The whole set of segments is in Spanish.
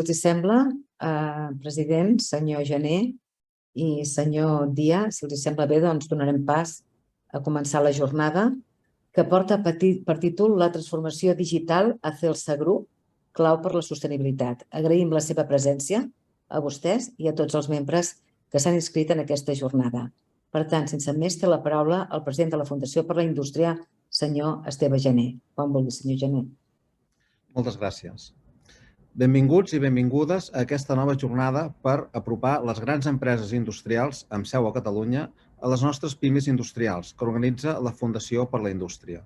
els sembla, president, senyor Gené i senyor Díaz, si els sembla bé, doncs donarem pas a començar la jornada que porta per títol La transformació digital a Celsa Group, clau per la sostenibilitat. Agraïm la seva presència a vostès i a tots els membres que s'han inscrit en aquesta jornada. Per tant, sense més, té la paraula el president de la Fundació per la Indústria, senyor Esteve Gené. Quan vulgui, senyor Gené. Moltes gràcies. Benvinguts i benvingudes a aquesta nova jornada per apropar les grans empreses industrials amb seu a Catalunya a les nostres pimes industrials que organitza la Fundació per la Indústria.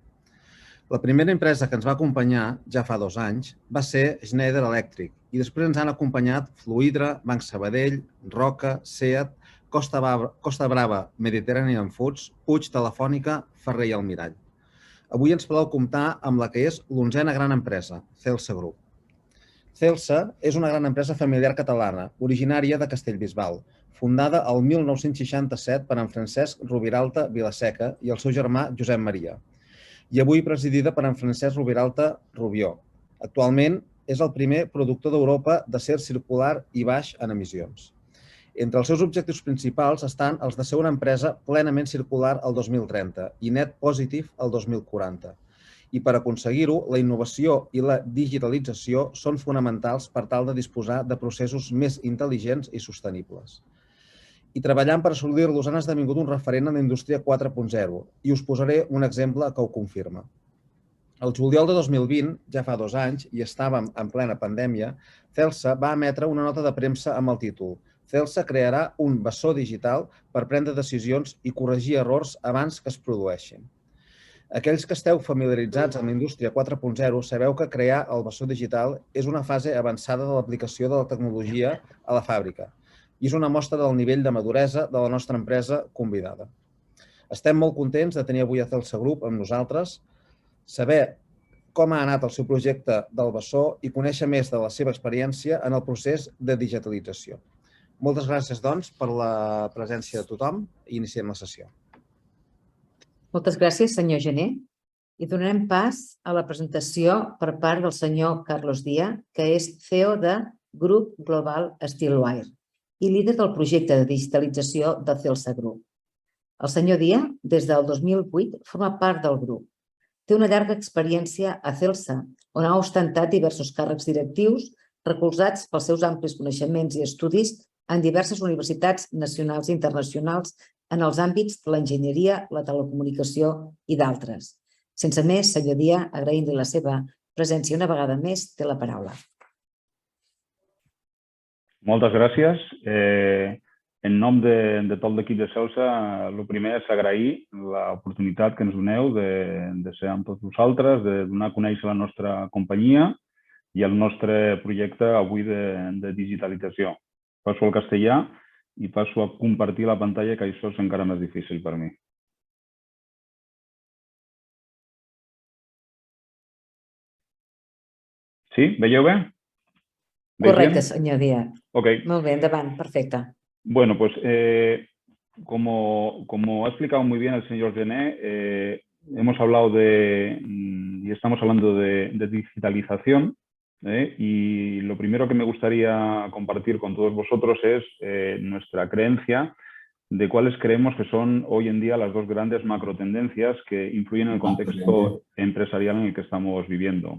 La primera empresa que ens va acompanyar, ja fa 2 anys, va ser Schneider Electric i després ens han acompanyat Fluidra, Banc Sabadell, Roca, SEAT, Costa Brava, Mediterranean Foods, Puig, Telefònica, Ferrer i Almirall. Avui ens podeu comptar amb la que és l'11a gran empresa, Celsa Group. Celsa és una gran empresa familiar catalana, originària de Castellbisbal, fundada el 1967 per en Francesc Rubiralta Vilaseca i el seu germà Josep Maria, i avui presidida per en Francesc Rubiralta Rubió. Actualment és el primer productor d'Europa d'acer circular i baix en emissions. Entre els seus objectius principals estan els de ser una empresa plenament circular el 2030 i net positive el 2040. I per aconseguir-ho, la innovació i la digitalització són fonamentals per tal de disposar de processos més intel·ligents i sostenibles. I treballant per assolir-los han esdevingut un referent en la indústria 4.0 i us posaré un exemple que ho confirma. El juliol de 2020, ja fa 2 anys, i estàvem en plena pandèmia, Celsa va emetre una nota de premsa amb el títol Celsa crearà un bessó digital per prendre decisions i corregir errors abans que es produeixin. Aquells que esteu familiaritzats amb la indústria 4.0 sabeu que crear el bessó digital és una fase avançada de l'aplicació de la tecnologia a la fàbrica i és una mostra del nivell de maduresa de la nostra empresa convidada. Estem molt contents de tenir avui a Celsa Group amb nosaltres, saber com ha anat el seu projecte del bessó i conèixer més de la seva experiència en el procés de digitalització. Moltes gràcies, doncs, per la presència de tothom i iniciem la sessió. Moltes gràcies, senyor Gené. I donarem pas a la presentació per part del senyor Carlos Díaz, que és CEO de Grup Global Steelwire i líder del projecte de digitalització de Celsa Group. El senyor Díaz, des del 2008, forma part del grup. Té una llarga experiència a Celsa, on ha ostentat diversos càrrecs directius recolzats pels seus amplis coneixements i estudis en diverses universitats nacionals i internacionals en els àmbits de l'enginyeria, la telecomunicació i d'altres. Sense més, senyor Díaz, agraint-li la seva presència una vegada més, té la paraula. Moltes gràcies. En nom de tot l'equip de Celsa, el primer és agrair l'oportunitat que ens doneu de ser amb tots vosaltres, de donar a conèixer la nostra companyia i el nostre projecte avui de digitalització. Passo al castellà i passo a compartir la pantalla, que això és encara més difícil per mi. Sí? Veieu bé? Correcte, senyor Díaz. Ok. Molt bé, endavant, perfecte. Bueno, pues como ha explicado muy bien el señor Gené, hemos hablado y estamos hablando de digitalización. Y lo primero que me gustaría compartir con todos vosotros es nuestra creencia de cuáles creemos que son hoy en día las dos grandes macrotendencias que influyen en el contexto empresarial en el que estamos viviendo.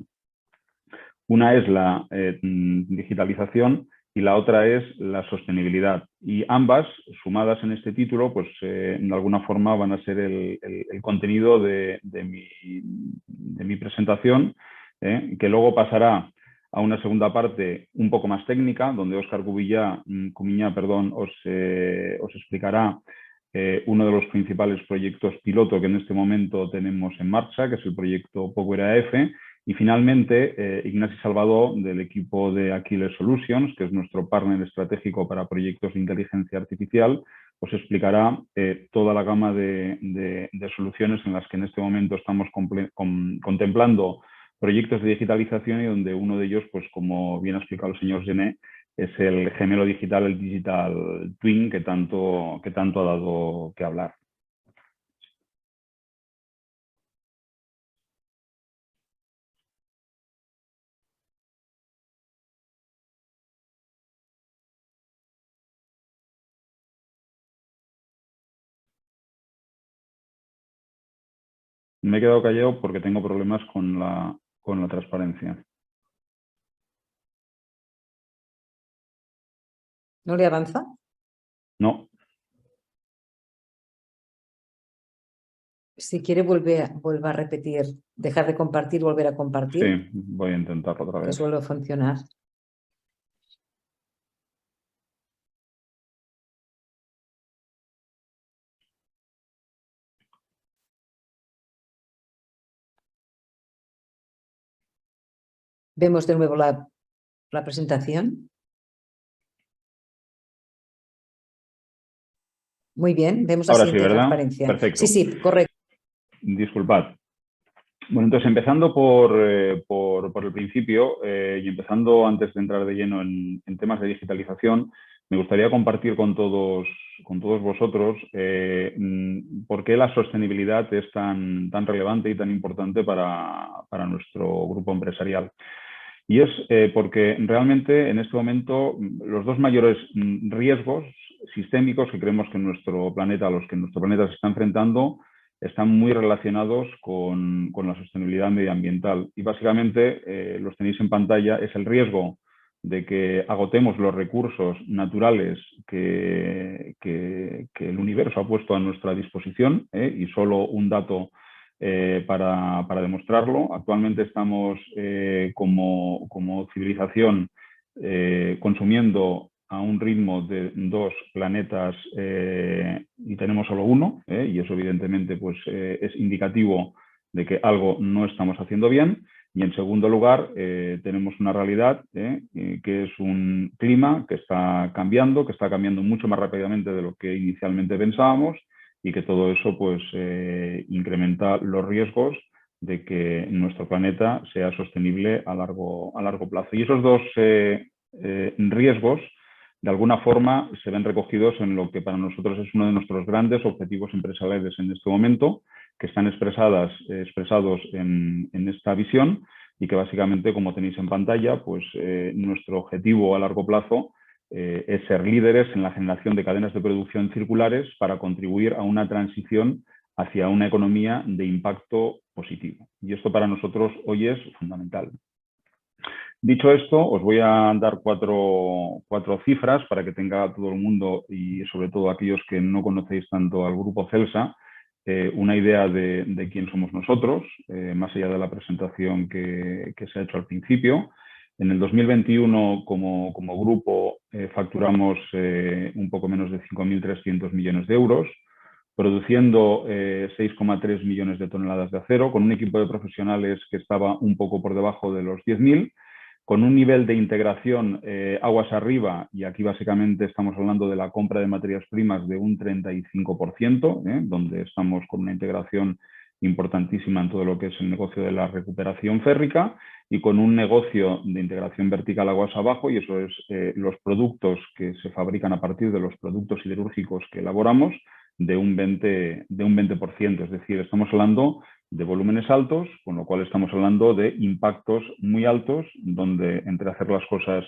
Una es la digitalización y la otra es la sostenibilidad. Y ambas, sumadas en este título, pues de alguna forma van a ser el contenido de mi presentación, que luego pasará a una segunda parte un poco más técnica, donde Óscar Cumiñá, os explicará uno de los principales proyectos piloto que en este momento tenemos en marcha, que es el proyecto Power AF. Y finalmente, Ignasi Salvador, del equipo de Aquile Solutions, que es nuestro partner estratégico para proyectos de inteligencia artificial, os explicará toda la gama de soluciones en las que en este momento estamos contemplando proyectos de digitalización y donde uno de ellos, pues como bien ha explicado el señor Gené, es el gemelo digital, el Digital Twin, que tanto ha dado que hablar. Me he quedado callado porque tengo problemas con la transparencia. ¿No le avanza? No. Si quiere, vuelva a repetir, dejar de compartir, volver a compartir, Sí, voy a intentarlo otra que vez. suele funcionar. Vemos de nuevo la presentación. Muy bien, vemos la Ahora sí, siguiente ¿verdad? transparencia. Perfecto. Sí, correcto. Disculpad. Bueno, entonces empezando por el principio y empezando antes de entrar de lleno en temas de digitalización, me gustaría compartir con todos vosotros por qué la sostenibilidad es tan relevante y tan importante para nuestro grupo empresarial. Y es porque realmente en este momento los dos mayores riesgos sistémicos que creemos que nuestro planeta, a los que nuestro planeta se está enfrentando, están muy relacionados con la sostenibilidad medioambiental. Y básicamente, los tenéis en pantalla, es el riesgo de que agotemos los recursos naturales que el universo ha puesto a nuestra disposición, y solo un dato para demostrarlo. Actualmente estamos como civilización consumiendo a un ritmo de 2 planetas y tenemos solo uno, y eso evidentemente pues, es indicativo de que algo no estamos haciendo bien. Y en segundo lugar, tenemos una realidad que es un clima que está cambiando mucho más rápidamente de lo que inicialmente pensábamos, y que todo eso pues, incrementa los riesgos de que nuestro planeta sea sostenible a largo plazo. Y esos dos riesgos, de alguna forma, se ven recogidos en lo que para nosotros es uno de nuestros grandes objetivos empresariales en este momento, que están expresados en esta visión, y que básicamente, como tenéis en pantalla, pues nuestro objetivo a largo plazo es ser líderes en la generación de cadenas de producción circulares para contribuir a una transición hacia una economía de impacto positivo. Y esto para nosotros hoy es fundamental. Dicho esto, os voy a dar cuatro cifras para que tenga todo el mundo, y sobre todo aquellos que no conocéis tanto al Grupo Celsa, una idea de quién somos nosotros, más allá de la presentación que se ha hecho al principio. En el 2021, como grupo, facturamos un poco menos de 5.300 millones de euros, produciendo 6,3 millones de toneladas de acero, con un equipo de profesionales que estaba un poco por debajo de los 10.000, con un nivel de integración aguas arriba, y aquí básicamente estamos hablando de la compra de materias primas de un 35%, donde estamos con una integración importantísima en todo lo que es el negocio de la recuperación férrica, y con un negocio de integración vertical aguas abajo, y eso es los productos que se fabrican a partir de los productos siderúrgicos que elaboramos, de un 20%. Es decir, estamos hablando de volúmenes altos, con lo cual estamos hablando de impactos muy altos, donde entre hacer las cosas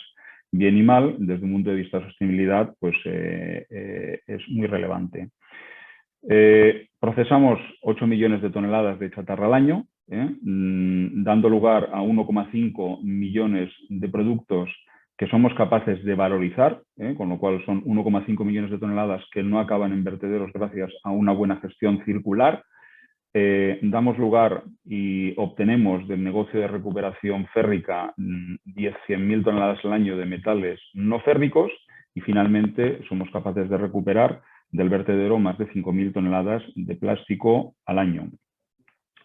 bien y mal, desde un punto de vista de sostenibilidad, pues es muy relevante. Procesamos 8 millones de toneladas de chatarra al año, dando lugar a 1,5 millones de productos que somos capaces de valorizar, con lo cual son 1,5 millones de toneladas que no acaban en vertederos gracias a una buena gestión circular. Damos lugar y obtenemos del negocio de recuperación férrica 100.000 toneladas al año de metales no férricos, y finalmente somos capaces de recuperar del vertedero más de 5.000 toneladas de plástico al año.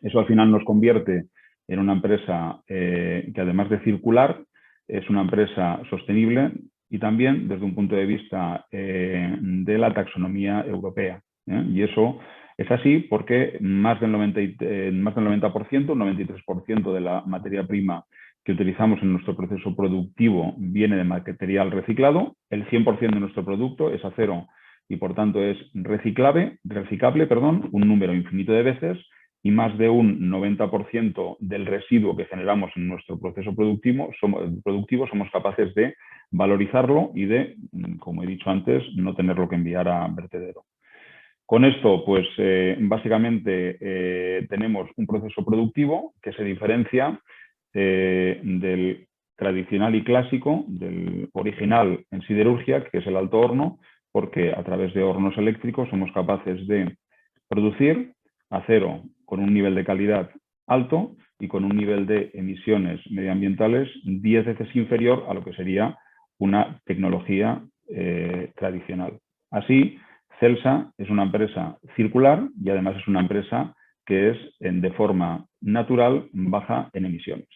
Eso al final nos convierte en una empresa que, además de circular, es una empresa sostenible, y también desde un punto de vista de la taxonomía europea. Y eso es así porque más del 90%, un 93% de la materia prima que utilizamos en nuestro proceso productivo viene de material reciclado, el 100% de nuestro producto es acero y por tanto es reciclable, un número infinito de veces, y más de un 90% del residuo que generamos en nuestro proceso productivo somos capaces de valorizarlo y de, como he dicho antes, no tenerlo que enviar a vertedero. Con esto, pues básicamente tenemos un proceso productivo que se diferencia del tradicional y clásico, del original en siderurgia, que es el alto horno, porque a través de hornos eléctricos somos capaces de producir acero con un nivel de calidad alto y con un nivel de emisiones medioambientales 10 veces inferior a lo que sería una tecnología tradicional. Así, Celsa es una empresa circular y además es una empresa que es de forma natural baja en emisiones.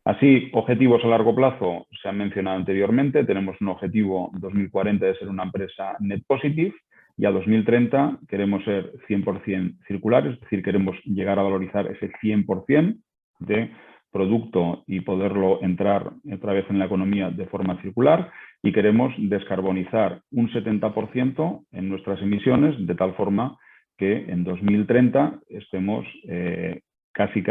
Así, objetivos a largo plazo se han mencionado anteriormente. Tenemos un objetivo 2040 de ser una empresa net positive y a 2030 queremos ser 100% circulares, es decir, queremos llegar a valorizar ese 100% de producto y poderlo entrar otra vez en la economía de forma circular, y queremos descarbonizar un 70% en nuestras emisiones de tal forma que en 2030 estemos casi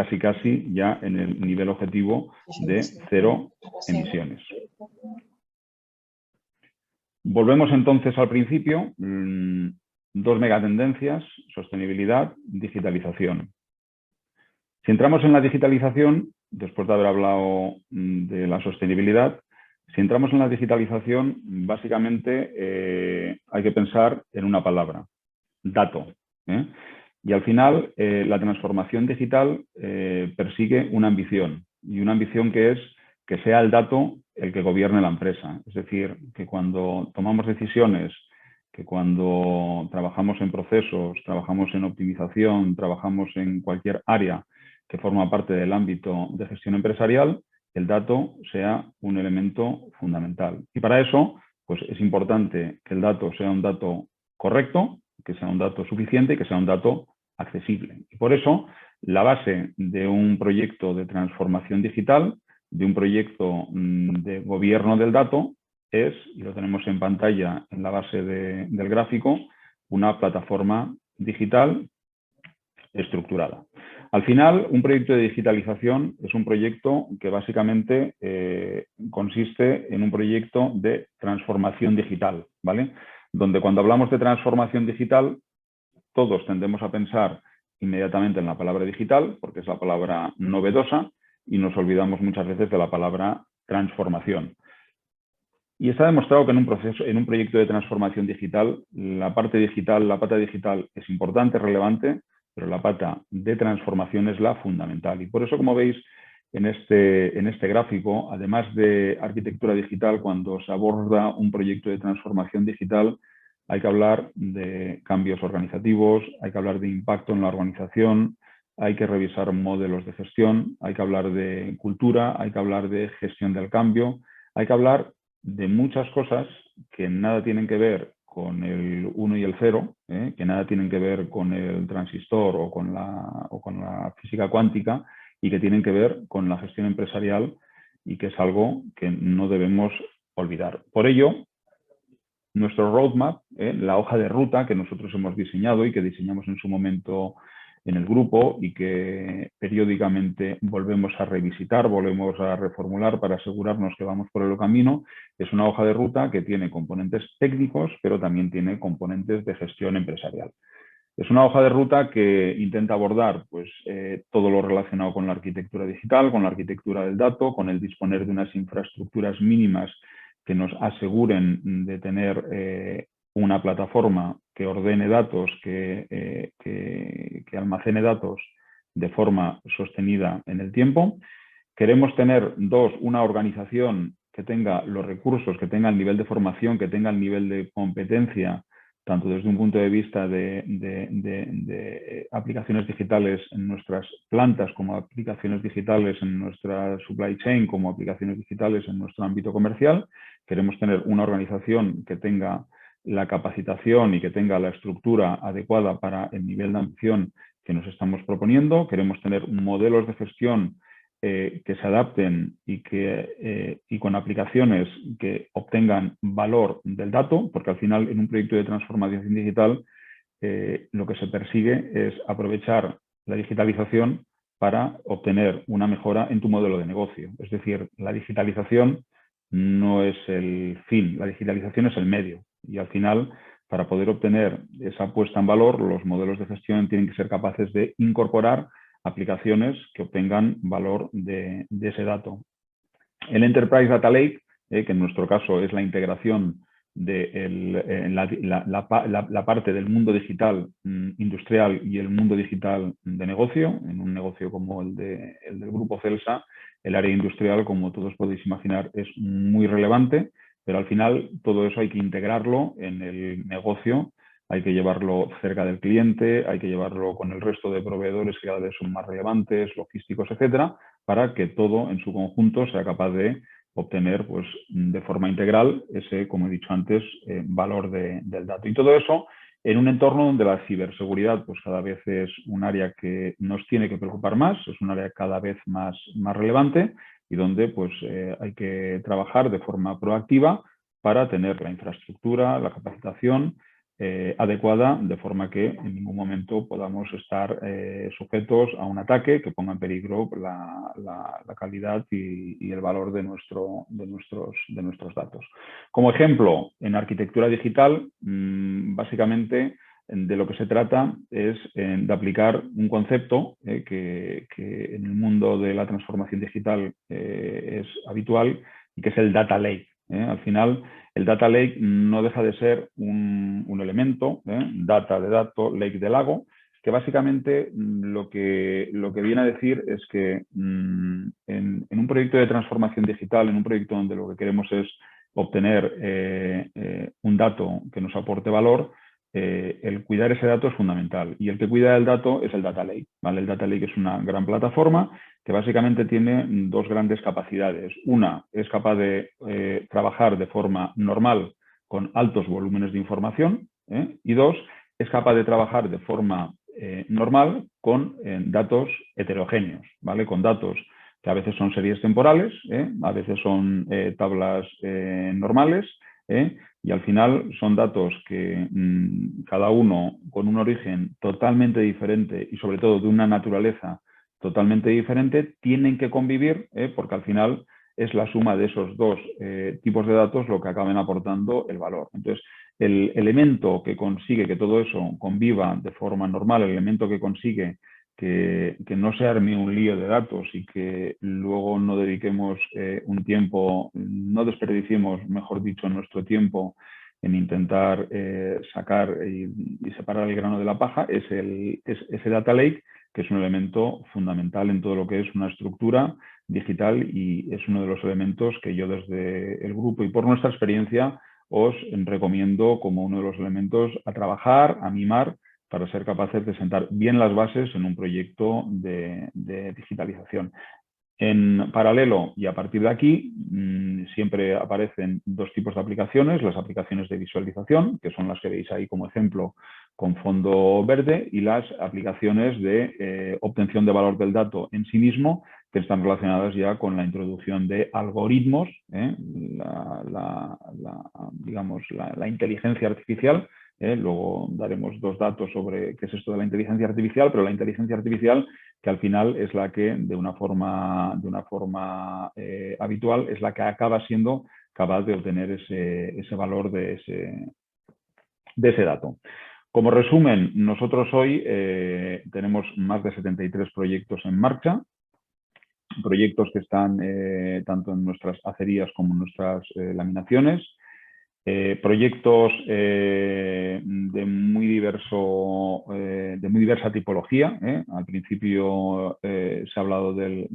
ya en el nivel objetivo de 0 emisiones. Volvemos entonces al principio. 2 megatendencias: sostenibilidad, digitalización. Si entramos en la digitalización, después de haber hablado de la sostenibilidad, si entramos en la digitalización, básicamente hay que pensar en una palabra: dato. Y al final, la transformación digital persigue una ambición, y una ambición que es que sea el dato el que gobierne la empresa. Es decir, que cuando tomamos decisiones, que cuando trabajamos en procesos, trabajamos en optimización, trabajamos en cualquier área que forma parte del ámbito de gestión empresarial, el dato sea un elemento fundamental. Y para eso, pues es importante que el dato sea un dato correcto, que sea un dato suficiente y que sea un dato accesible. Y por eso, la base de un proyecto de transformación digital, de un proyecto de gobierno del dato, es, y lo tenemos en pantalla en la base del gráfico, una plataforma digital estructurada. Al final, un proyecto de digitalización es un proyecto que básicamente consiste en un proyecto de transformación digital, ¿vale? Donde cuando hablamos de transformación digital, todos tendemos a pensar inmediatamente en la palabra digital, porque es la palabra novedosa, y nos olvidamos muchas veces de la palabra transformación. Y está demostrado que en un proyecto de transformación digital, la parte digital, la pata digital es importante, relevante, pero la pata de transformación es la fundamental. Y por eso, como veis en este gráfico, además de arquitectura digital, cuando se aborda un proyecto de transformación digital, hay que hablar de cambios organizativos, hay que hablar de impacto en la organización, hay que revisar modelos de gestión, hay que hablar de cultura, hay que hablar de gestión del cambio, hay que hablar de muchas cosas que nada tienen que ver con el 1 y el 0, que nada tienen que ver con el transistor o con la física cuántica, y que tienen que ver con la gestión empresarial, y que es algo que no debemos olvidar. Por ello, nuestro roadmap, la hoja de ruta que nosotros hemos diseñado y que diseñamos en su momento en el grupo y que periódicamente volvemos a revisitar, volvemos a reformular para asegurarnos que vamos por el camino, es una hoja de ruta que tiene componentes técnicos, pero también tiene componentes de gestión empresarial. Es una hoja de ruta que intenta abordar pues, todo lo relacionado con la arquitectura digital, con la arquitectura del dato, con el disponer de unas infraestructuras mínimas que nos aseguren de tener una plataforma que ordene datos, que almacene datos de forma sostenida en el tiempo. Queremos tener, una organización que tenga los recursos, que tenga el nivel de formación, que tenga el nivel de competencia, tanto desde un punto de vista de aplicaciones digitales en nuestras plantas, como aplicaciones digitales en nuestra supply chain, como aplicaciones digitales en nuestro ámbito comercial. Queremos tener una organización que tenga la capacitación y que tenga la estructura adecuada para el nivel de ambición que nos estamos proponiendo. Queremos tener modelos de gestión que se adapten y con aplicaciones que obtengan valor del dato, porque al final en un proyecto de transformación digital lo que se persigue es aprovechar la digitalización para obtener una mejora en tu modelo de negocio. Es decir, la digitalización no es el fin, la digitalización es el medio. Y al final, para poder obtener esa puesta en valor, los modelos de gestión tienen que ser capaces de incorporar aplicaciones que obtengan valor de ese dato. El Enterprise Data Lake, que en nuestro caso es la integración de la parte del mundo digital industrial y el mundo digital de negocio. En un negocio como el del Grupo Celsa, el área industrial, como todos podéis imaginar, es muy relevante, pero al final todo eso hay que integrarlo en el negocio, hay que llevarlo cerca del cliente, hay que llevarlo con el resto de proveedores que cada vez son más relevantes, logísticos, etcétera, para que todo en su conjunto sea capaz de obtener pues, de forma integral ese, como he dicho antes, valor del dato. Y todo eso en un entorno donde la ciberseguridad pues, cada vez es un área que nos tiene que preocupar más, es un área cada vez más relevante y donde pues, hay que trabajar de forma proactiva para tener la infraestructura, la capacitación adecuada, de forma que en ningún momento podamos estar sujetos a un ataque que ponga en peligro la calidad y el valor de nuestros datos. Como ejemplo, en arquitectura digital, básicamente de lo que se trata es de aplicar un concepto que en el mundo de la transformación digital es habitual y que es el data lake. Al final, el data lake no deja de ser un elemento, data de dato, lake de lago, que básicamente lo que viene a decir es que en un proyecto de transformación digital, en un proyecto donde lo que queremos es obtener un dato que nos aporte valor, el cuidar ese dato es fundamental. Y el que cuida del dato es el data lake, ¿vale? El data lake es una gran plataforma que básicamente tiene dos grandes capacidades. Una, es capaz de trabajar de forma normal con altos volúmenes de información. Y dos, es capaz de trabajar de forma normal con datos heterogéneos, ¿vale? Con datos que a veces son series temporales, a veces son tablas normales, y al final son datos que cada uno con un origen totalmente diferente y sobre todo de una naturaleza totalmente diferente, tienen que convivir, porque al final es la suma de esos dos tipos de datos lo que acaben aportando el valor. Entonces, el elemento que consigue que todo eso conviva de forma normal, el elemento que consigue que no se arme un lío de datos y que luego no dediquemos un tiempo, no desperdiciemos, mejor dicho, nuestro tiempo en intentar sacar y separar el grano de la paja, es ese data lake, que es un elemento fundamental en todo lo que es una estructura digital y es uno de los elementos que yo desde el grupo y por nuestra experiencia os recomiendo como uno de los elementos a trabajar, a mimar, para ser capaces de sentar bien las bases en un proyecto de digitalización. En paralelo y a partir de aquí siempre aparecen dos tipos de aplicaciones, las aplicaciones de visualización, que son las que veis ahí como ejemplo con fondo verde, y las aplicaciones de obtención de valor del dato en sí mismo, que están relacionadas ya con la introducción de algoritmos, digamos, la inteligencia artificial. Luego daremos dos datos sobre qué es esto de la inteligencia artificial, pero la inteligencia artificial que al final es la que de una forma habitual es la que acaba siendo capaz de obtener ese valor de ese dato. Como resumen, nosotros hoy tenemos más de 73 proyectos en marcha, proyectos que están tanto en nuestras acerías como en nuestras laminaciones, proyectos de muy diversa tipología. Al principio se ha hablado del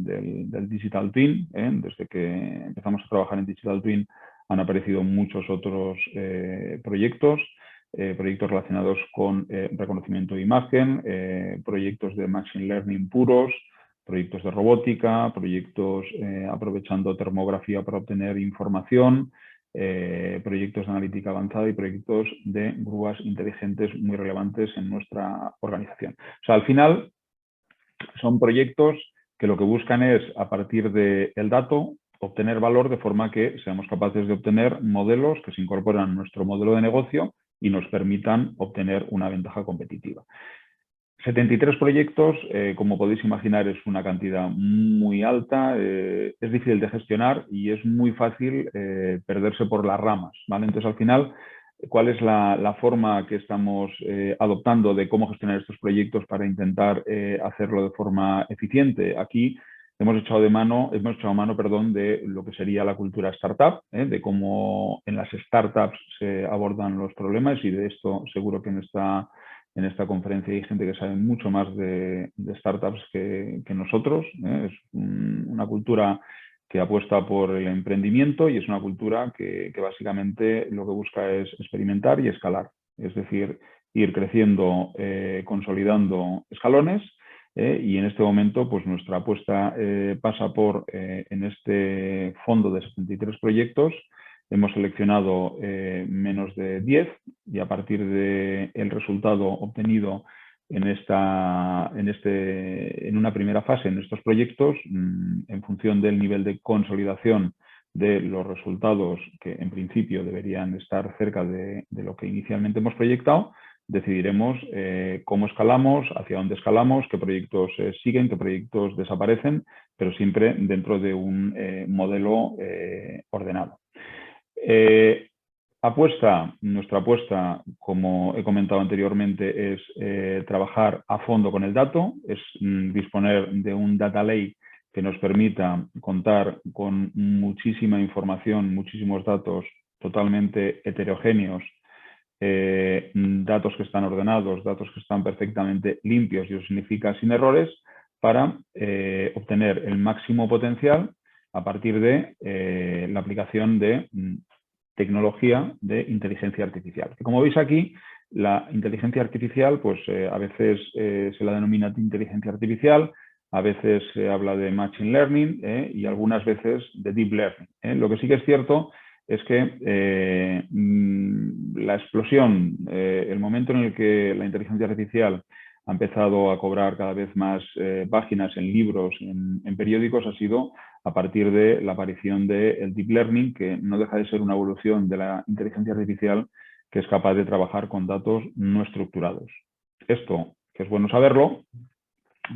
Digital Twin. Desde que empezamos a trabajar en Digital Twin han aparecido muchos otros proyectos relacionados con reconocimiento de imagen, proyectos de Machine Learning puros, proyectos de robótica, proyectos aprovechando termografía para obtener información, proyectos de analítica avanzada y proyectos de grúas inteligentes muy relevantes en nuestra organización. O sea, al final son proyectos que lo que buscan es, a partir del dato, obtener valor de forma que seamos capaces de obtener modelos que se incorporan a nuestro modelo de negocio y nos permitan obtener una ventaja competitiva. 73 proyectos, como podéis imaginar, es una cantidad muy alta, es difícil de gestionar y es muy fácil perderse por las ramas, ¿vale? Entonces, al final, cuál es la forma que estamos adoptando de cómo gestionar estos proyectos para intentar hacerlo de forma eficiente. Aquí hemos echado mano de lo que sería la cultura startup, de cómo en las startups se abordan los problemas, y de esto seguro que en esta conferencia hay gente que sabe mucho más de startups que nosotros. Es una cultura que apuesta por el emprendimiento y es una cultura que básicamente lo que busca es experimentar y escalar. Es decir, ir creciendo, consolidando escalones, y en este momento pues nuestra apuesta pasa por, en este fondo de 73 proyectos, hemos seleccionado menos de 10, y a partir del resultado obtenido en una primera fase en estos proyectos, en función del nivel de consolidación de los resultados, que en principio deberían estar cerca de lo que inicialmente hemos proyectado, decidiremos cómo escalamos, hacia dónde escalamos, qué proyectos siguen, qué proyectos desaparecen, pero siempre dentro de un modelo ordenado. Nuestra apuesta, como he comentado anteriormente, es trabajar a fondo con el dato, es disponer de un data lake que nos permita contar con muchísima información, muchísimos datos totalmente heterogéneos, datos que están ordenados, datos que están perfectamente limpios, y eso significa sin errores, para obtener el máximo potencial a partir de la aplicación de tecnología de inteligencia artificial. Que, como veis aquí, la inteligencia artificial, pues a veces se la denomina inteligencia artificial, a veces se habla de machine learning y algunas veces de deep learning. Lo que sí que es cierto es que la explosión, el momento en el que la inteligencia artificial ha empezado a cobrar cada vez más páginas en libros, en periódicos, ha sido a partir de la aparición del deep learning, que no deja de ser una evolución de la inteligencia artificial que es capaz de trabajar con datos no estructurados. Esto, que es bueno saberlo,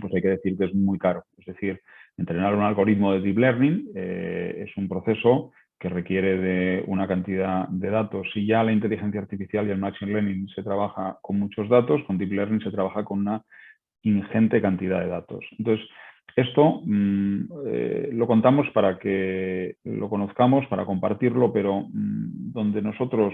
pues hay que decir que es muy caro. Es decir, entrenar un algoritmo de deep learning es un proceso que requiere de una cantidad de datos. Si ya la inteligencia artificial y el machine learning se trabaja con muchos datos, con deep learning se trabaja con una ingente cantidad de datos. Entonces, esto lo contamos para que lo conozcamos, para compartirlo, pero donde nosotros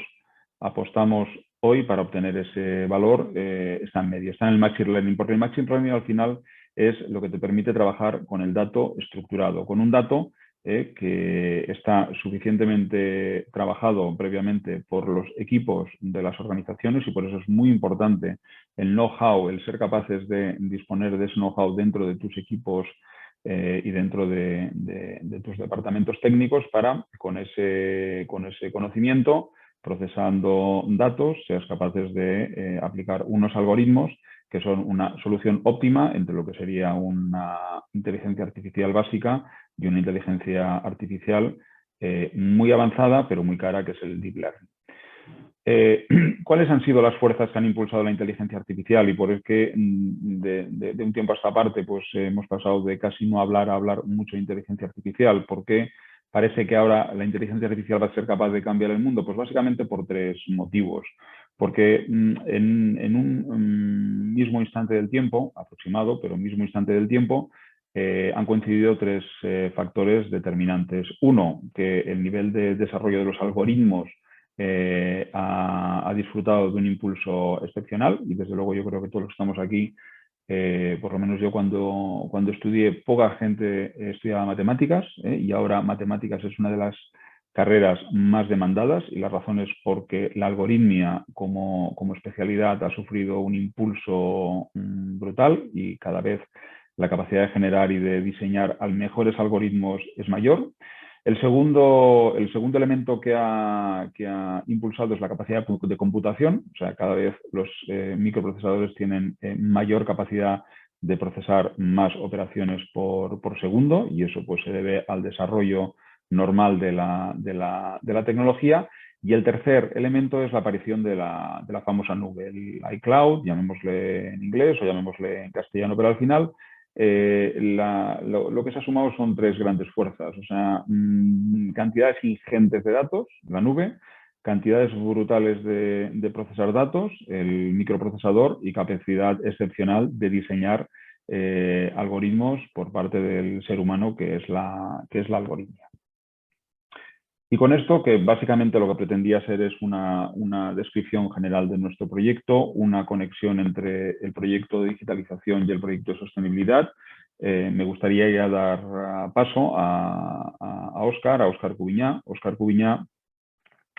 apostamos hoy para obtener ese valor está en medio, está en el machine learning, porque el machine learning al final es lo que te permite trabajar con el dato estructurado, con un dato que está suficientemente trabajado previamente por los equipos de las organizaciones, y por eso es muy importante el know-how, el ser capaces de disponer de ese know-how dentro de tus equipos y dentro de tus departamentos técnicos, para con ese conocimiento, procesando datos, seas capaces de aplicar unos algoritmos que son una solución óptima entre lo que sería una inteligencia artificial básica y una inteligencia artificial muy avanzada, pero muy cara, que es el deep learning. ¿Cuáles han sido las fuerzas que han impulsado la inteligencia artificial y por qué de un tiempo a esta parte pues, hemos pasado de casi no hablar a hablar mucho de inteligencia artificial? ¿Por qué parece que ahora la inteligencia artificial va a ser capaz de cambiar el mundo? Pues básicamente por tres motivos. Porque en un mismo instante del tiempo, aproximado, pero mismo instante del tiempo, han coincidido tres factores determinantes. Uno, que el nivel de desarrollo de los algoritmos ha disfrutado de un impulso excepcional, y desde luego yo creo que todos los que estamos aquí, por lo menos yo cuando estudié, poca gente estudiaba matemáticas, y ahora matemáticas es una de las carreras más demandadas, y la razón es porque la algoritmia como especialidad ha sufrido un impulso brutal, y cada vez la capacidad de generar y de diseñar mejores algoritmos es mayor. El segundo elemento que ha impulsado es la capacidad de computación. O sea, cada vez los microprocesadores tienen mayor capacidad de procesar más operaciones por segundo, y eso pues se debe al desarrollo normal de la tecnología. Y el tercer elemento es la aparición de la famosa nube, el iCloud, llamémosle en inglés o llamémosle en castellano, pero al final lo que se ha sumado son tres grandes fuerzas. O sea, cantidades ingentes de datos, la nube, cantidades brutales de procesar datos, el microprocesador y capacidad excepcional de diseñar algoritmos por parte del ser humano, que es la algoritmia. Y con esto, que básicamente lo que pretendía ser es una descripción general de nuestro proyecto, una conexión entre el proyecto de digitalización y el proyecto de sostenibilidad, me gustaría ya dar paso a Óscar Cubiñá. Óscar Cubiñá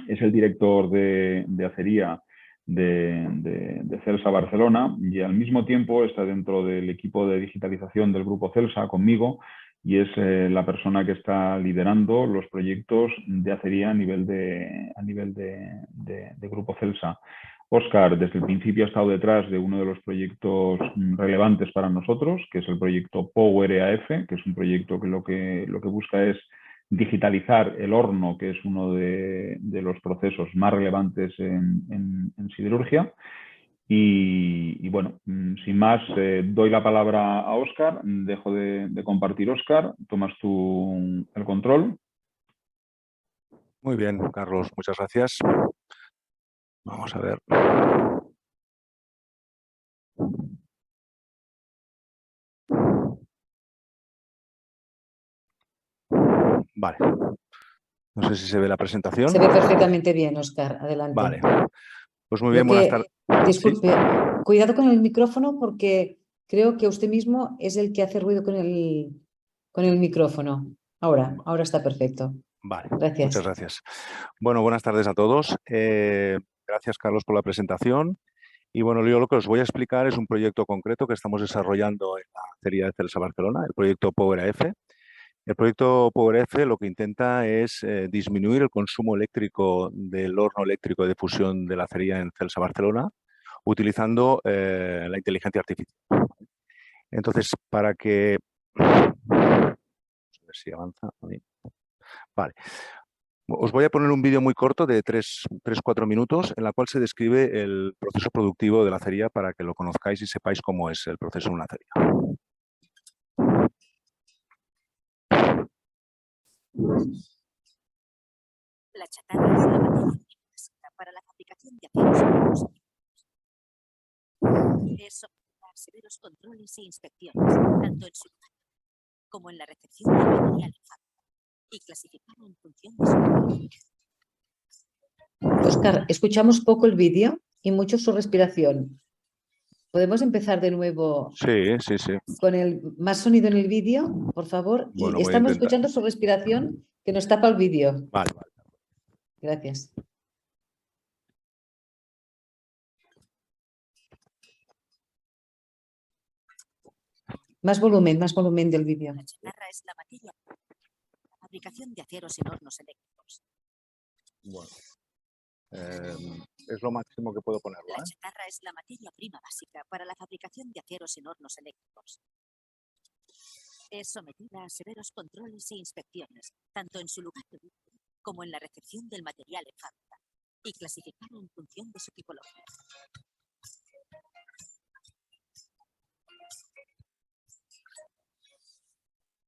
es el director de acería de Celsa Barcelona y al mismo tiempo está dentro del equipo de digitalización del Grupo Celsa conmigo, y es la persona que está liderando los proyectos de acería a nivel de Grupo Celsa. Óscar, desde el principio ha estado detrás de uno de los proyectos relevantes para nosotros, que es el proyecto Power EAF, que es un proyecto que lo que busca es digitalizar el horno, que es uno de los procesos más relevantes en siderurgia. Y bueno, sin más, doy la palabra a Óscar, dejo de compartir. Óscar, tomas tú el control. Muy bien, Carlos, muchas gracias. Vamos a ver. Vale. No sé si se ve la presentación. Se ve perfectamente bien, Óscar. Adelante. Vale. Pues muy bien, buenas tardes. Disculpe, ¿Sí? cuidado con el micrófono porque creo que usted mismo es el que hace ruido con el micrófono. Ahora está perfecto. Vale, Gracias. muchas gracias. Bueno, buenas tardes a todos. Gracias, Carlos, por la presentación. Y bueno, yo lo que os voy a explicar es un proyecto concreto que estamos desarrollando en la acería de Celsa Barcelona, el proyecto Power AF. El proyecto PowerF lo que intenta es disminuir el consumo eléctrico del horno eléctrico de fusión de la acería en Celsa Barcelona utilizando la inteligencia artificial. Entonces, para que... A ver si avanza. Vale. Os voy a poner un vídeo muy corto de 3-4 minutos en la cual se describe el proceso productivo de la acería para que lo conozcáis y sepáis cómo es el proceso de una acería. La chatarra es la materia básica para la fabricación de aceros. Es sometida a severos controles e inspecciones, tanto en su lugar como en la recepción del material en fábrica, y clasificarlo en función de su... Óscar, escuchamos poco el vídeo y mucho su respiración. ¿Podemos empezar de nuevo? Sí. Con más sonido en el vídeo, por favor. Bueno, Y estamos escuchando su respiración que nos tapa el vídeo. Vale. Gracias. Más volumen del vídeo. La chatarra es la materia para la fabricación de aceros en hornos eléctricos. Bueno, es lo máximo que puedo ponerlo. La chatarra es la materia prima básica para la fabricación de aceros en hornos eléctricos. Es sometida a severos controles e inspecciones, tanto en su lugar de origen como en la recepción del material en fábrica, y clasificada en función de su tipología.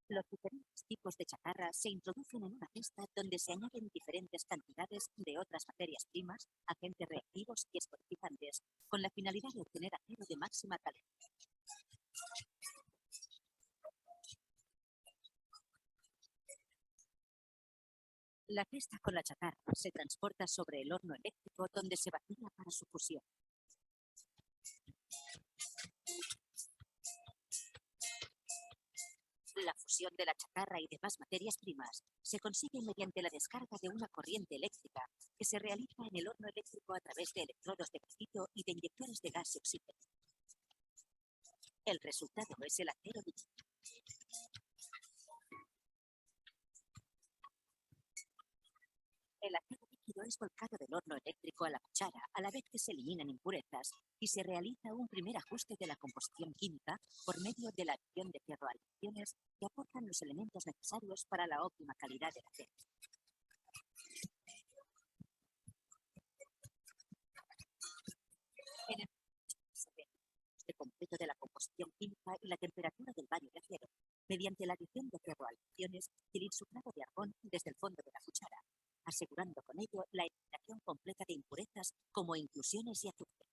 Los diferentes tipos de chatarra se introducen en una cesta donde se añaden diferentes cantidades de otras materias primas, agentes reactivos y espolizantes, con la finalidad de obtener acero de máxima calidad. La cesta con la chatarra se transporta sobre el horno eléctrico donde se vacía para su fusión. La fusión de la chatarra y demás materias primas se consigue mediante la descarga de una corriente eléctrica que se realiza en el horno eléctrico a través de electrodos de grafito y de inyectores de gas y oxígeno. El resultado es el acero líquido. El acero líquido es volcado del horno eléctrico a la cuchara a la vez que se eliminan impurezas y se realiza un primer ajuste de la composición química por medio de la adición de ferroalquilaciones que aportan los elementos necesarios para la óptima calidad del acero. En el ajuste completo de la composición química y la temperatura del baño de acero, mediante la adición de ferroalquilaciones y el insuflado de argón desde el fondo de la cuchara, asegurando con ello la eliminación completa de impurezas como inclusiones y azúcar.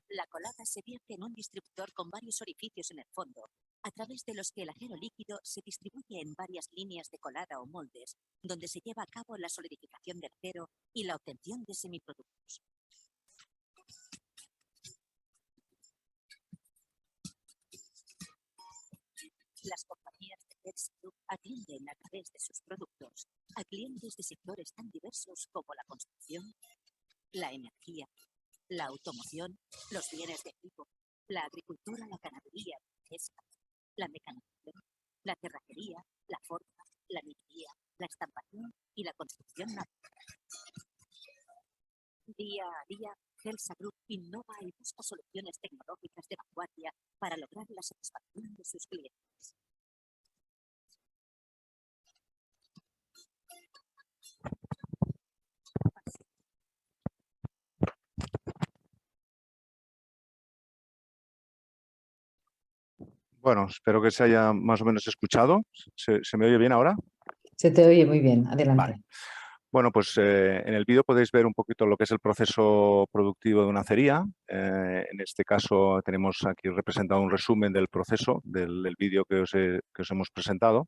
La colada se vierte en un distribuidor con varios orificios en el fondo, a través de los que el acero líquido se distribuye en varias líneas de colada o moldes, donde se lleva a cabo la solidificación del acero y la obtención de semiproductos. Las compañías de Celsa Group atienden a través de sus productos a clientes de sectores tan diversos como la construcción, la energía, la automoción, los bienes de equipo, la agricultura, la ganadería, la pesca, la mecanización, la cerrajería, la forja, la minería, la estampación y la construcción naval. Día a día, Celsa Group innova y busca soluciones tecnológicas de vanguardia para lograr la satisfacción de sus clientes. Bueno, espero que se haya más o menos escuchado. ¿Se me oye bien ahora? Se te oye muy bien. Adelante. Vale. Bueno, pues en el vídeo podéis ver un poquito lo que es el proceso productivo de una acería. En este caso tenemos aquí representado un resumen del proceso del vídeo que os hemos presentado.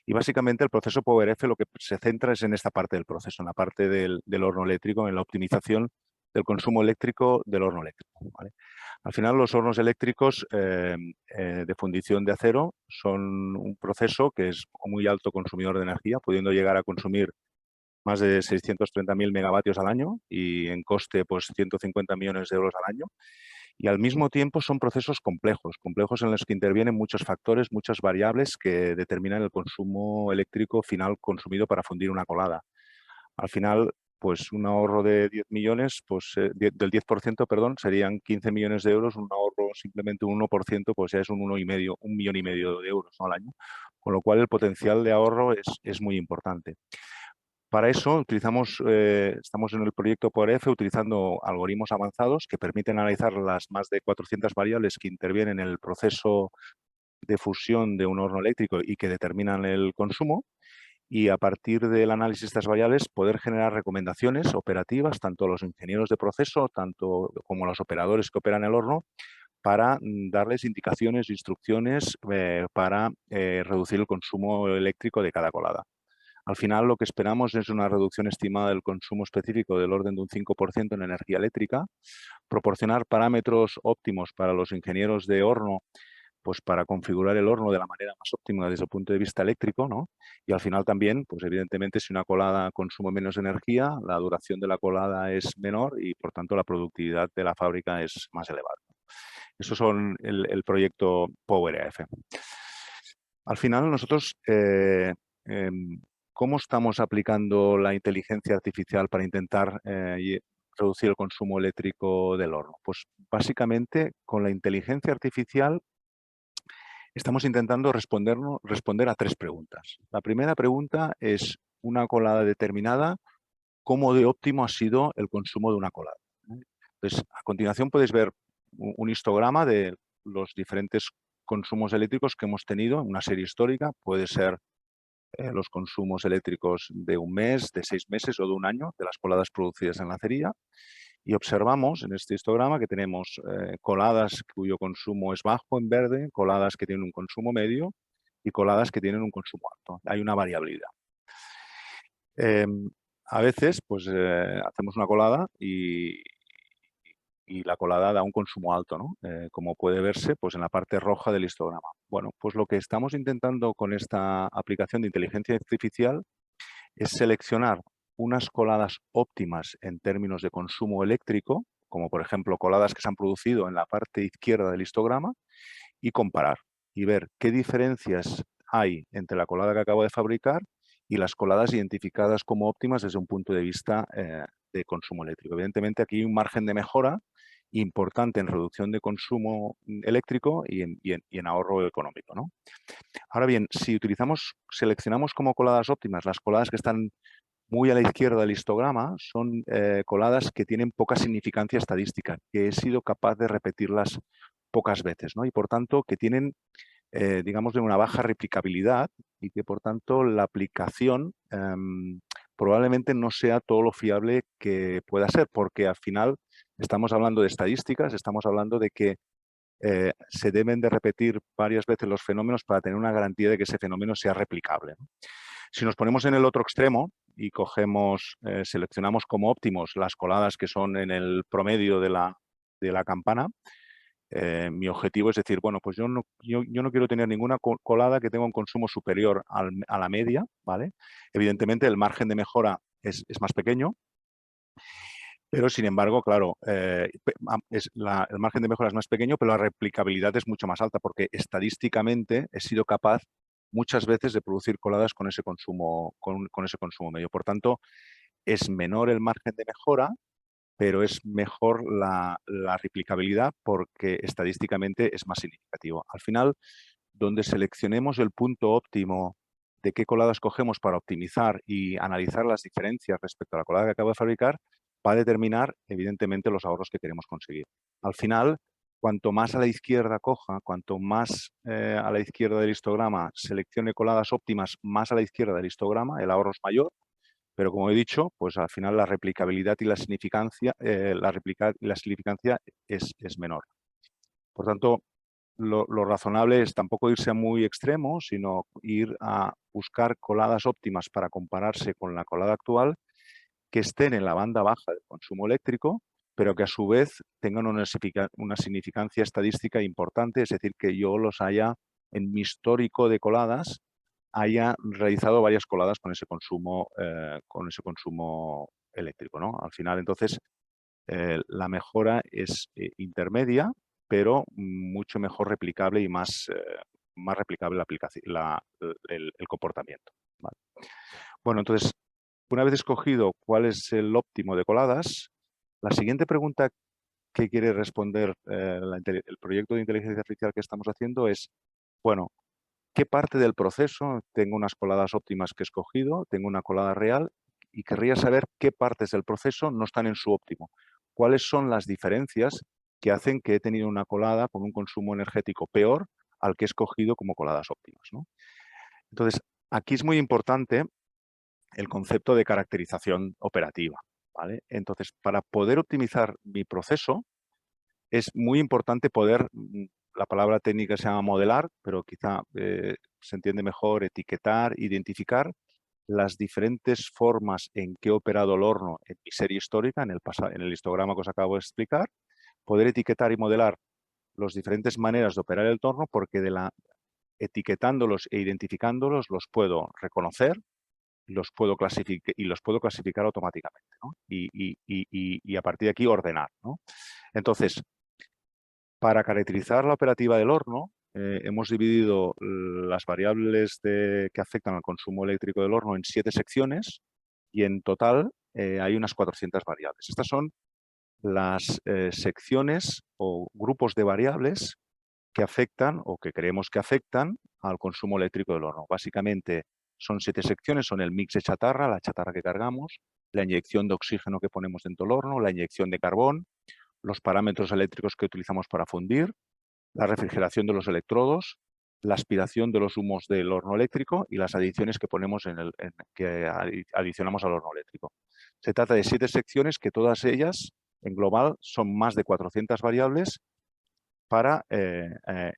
Y básicamente el proceso PowerF lo que se centra es en esta parte del proceso, en la parte del horno eléctrico, en la optimización del consumo eléctrico del horno eléctrico, ¿vale? Al final, los hornos eléctricos de fundición de acero son un proceso que es muy alto consumidor de energía, pudiendo llegar a consumir más de 630.000 megavatios al año y en coste pues 150 millones de euros al año. Y al mismo tiempo son procesos complejos en los que intervienen muchos factores, muchas variables que determinan el consumo eléctrico final consumido para fundir una colada. Al final, pues un ahorro de 10 millones, pues del 10%, perdón, serían 15 millones de euros, un ahorro simplemente un 1%, pues ya es un 1,5 millón de euros, ¿no?, al año. Con lo cual el potencial de ahorro es muy importante. Para eso estamos en el proyecto PowerF utilizando algoritmos avanzados que permiten analizar las más de 400 variables que intervienen en el proceso de fusión de un horno eléctrico y que determinan el consumo, y a partir del análisis de estas variables poder generar recomendaciones operativas tanto a los ingenieros de proceso tanto como a los operadores que operan el horno para darles indicaciones e instrucciones para reducir el consumo eléctrico de cada colada. Al final, lo que esperamos es una reducción estimada del consumo específico del orden de un 5% en energía eléctrica, proporcionar parámetros óptimos para los ingenieros de horno, pues para configurar el horno de la manera más óptima desde el punto de vista eléctrico, ¿no? Y al final también, pues evidentemente, si una colada consume menos energía, la duración de la colada es menor y, por tanto, la productividad de la fábrica es más elevada. Eso son el proyecto PowerF. Al final, nosotros ¿cómo estamos aplicando la inteligencia artificial para intentar reducir el consumo eléctrico del horno? Pues básicamente con la inteligencia artificial estamos intentando responder a 3 preguntas. La primera pregunta es una colada determinada, ¿cómo de óptimo ha sido el consumo de una colada? Pues a continuación podéis ver un histograma de los diferentes consumos eléctricos que hemos tenido en una serie histórica. Puede ser los consumos eléctricos de un mes, de 6 meses o de un año de las coladas producidas en la acería. Y observamos en este histograma que tenemos coladas cuyo consumo es bajo en verde, coladas que tienen un consumo medio y coladas que tienen un consumo alto. Hay una variabilidad. A veces pues hacemos una colada y la colada da un consumo alto, ¿no? Como puede verse pues en la parte roja del histograma. Bueno, pues lo que estamos intentando con esta aplicación de inteligencia artificial es seleccionar unas coladas óptimas en términos de consumo eléctrico, como por ejemplo coladas que se han producido en la parte izquierda del histograma, y comparar y ver qué diferencias hay entre la colada que acabo de fabricar y las coladas identificadas como óptimas desde un punto de vista de consumo eléctrico. Evidentemente aquí hay un margen de mejora importante en reducción de consumo eléctrico y en ahorro económico, ¿no? Ahora bien, si seleccionamos como coladas óptimas las coladas que están muy a la izquierda del histograma, son coladas que tienen poca significancia estadística, que he sido capaz de repetirlas pocas veces, ¿no? Y por tanto que tienen, digamos, una baja replicabilidad y que por tanto la aplicación probablemente no sea todo lo fiable que pueda ser, porque al final estamos hablando de estadísticas, estamos hablando de que se deben de repetir varias veces los fenómenos para tener una garantía de que ese fenómeno sea replicable, ¿no? Si nos ponemos en el otro extremo y cogemos, seleccionamos como óptimos las coladas que son en el promedio de la campana, mi objetivo es decir, bueno, pues yo no quiero tener ninguna colada que tenga un consumo superior a la media, ¿vale? Evidentemente el margen de mejora es más pequeño, pero sin embargo, claro, el margen de mejora es más pequeño, pero la replicabilidad es mucho más alta porque estadísticamente he sido capaz muchas veces de producir coladas con ese consumo, con ese consumo medio. Por tanto, es menor el margen de mejora, pero es mejor la replicabilidad porque estadísticamente es más significativo. Al final, donde seleccionemos el punto óptimo de qué coladas cogemos para optimizar y analizar las diferencias respecto a la colada que acabo de fabricar, va a determinar, evidentemente, los ahorros que queremos conseguir. Al final, cuanto más a la izquierda coja, cuanto más a la izquierda del histograma seleccione coladas óptimas, más a la izquierda del histograma, el ahorro es mayor. Pero como he dicho, pues al final la replicabilidad y la significancia, es menor. Por tanto, lo razonable es tampoco irse a muy extremo, sino ir a buscar coladas óptimas para compararse con la colada actual que estén en la banda baja del consumo eléctrico, pero que a su vez tengan una significancia estadística importante, es decir, que yo los haya, en mi histórico de coladas, haya realizado varias coladas con ese consumo eléctrico, ¿no? Al final, entonces, la mejora es intermedia, pero mucho mejor replicable y más replicable el comportamiento, ¿vale? Bueno, entonces, una vez escogido cuál es el óptimo de coladas, la siguiente pregunta que quiere responder el proyecto de inteligencia artificial que estamos haciendo es, bueno, ¿qué parte del proceso? Tengo unas coladas óptimas que he escogido, tengo una colada real y querría saber qué partes del proceso no están en su óptimo. ¿Cuáles son las diferencias que hacen que he tenido una colada con un consumo energético peor al que he escogido como coladas óptimas, ¿no? Entonces, aquí es muy importante el concepto de caracterización operativa, ¿vale? Entonces, para poder optimizar mi proceso, es muy importante poder, la palabra técnica se llama modelar, pero quizá se entiende mejor etiquetar, identificar las diferentes formas en que he operado el horno en mi serie histórica, en el histograma que os acabo de explicar, poder etiquetar y modelar las diferentes maneras de operar el horno, porque etiquetándolos e identificándolos los puedo reconocer, los puedo clasificar automáticamente, ¿no? Y a partir de aquí ordenar, ¿no? Entonces, para caracterizar la operativa del horno, hemos dividido las variables que afectan al consumo eléctrico del horno en 7 secciones y en total hay unas 400 variables. Estas son las secciones o grupos de variables que afectan o que creemos que afectan al consumo eléctrico del horno. Básicamente son 7 secciones, son el mix de chatarra, la chatarra que cargamos, la inyección de oxígeno que ponemos dentro del horno, la inyección de carbón, los parámetros eléctricos que utilizamos para fundir, la refrigeración de los electrodos, la aspiración de los humos del horno eléctrico y las adiciones que ponemos que adicionamos al horno eléctrico. Se trata de 7 secciones que todas ellas, en global, son más de 400 variables para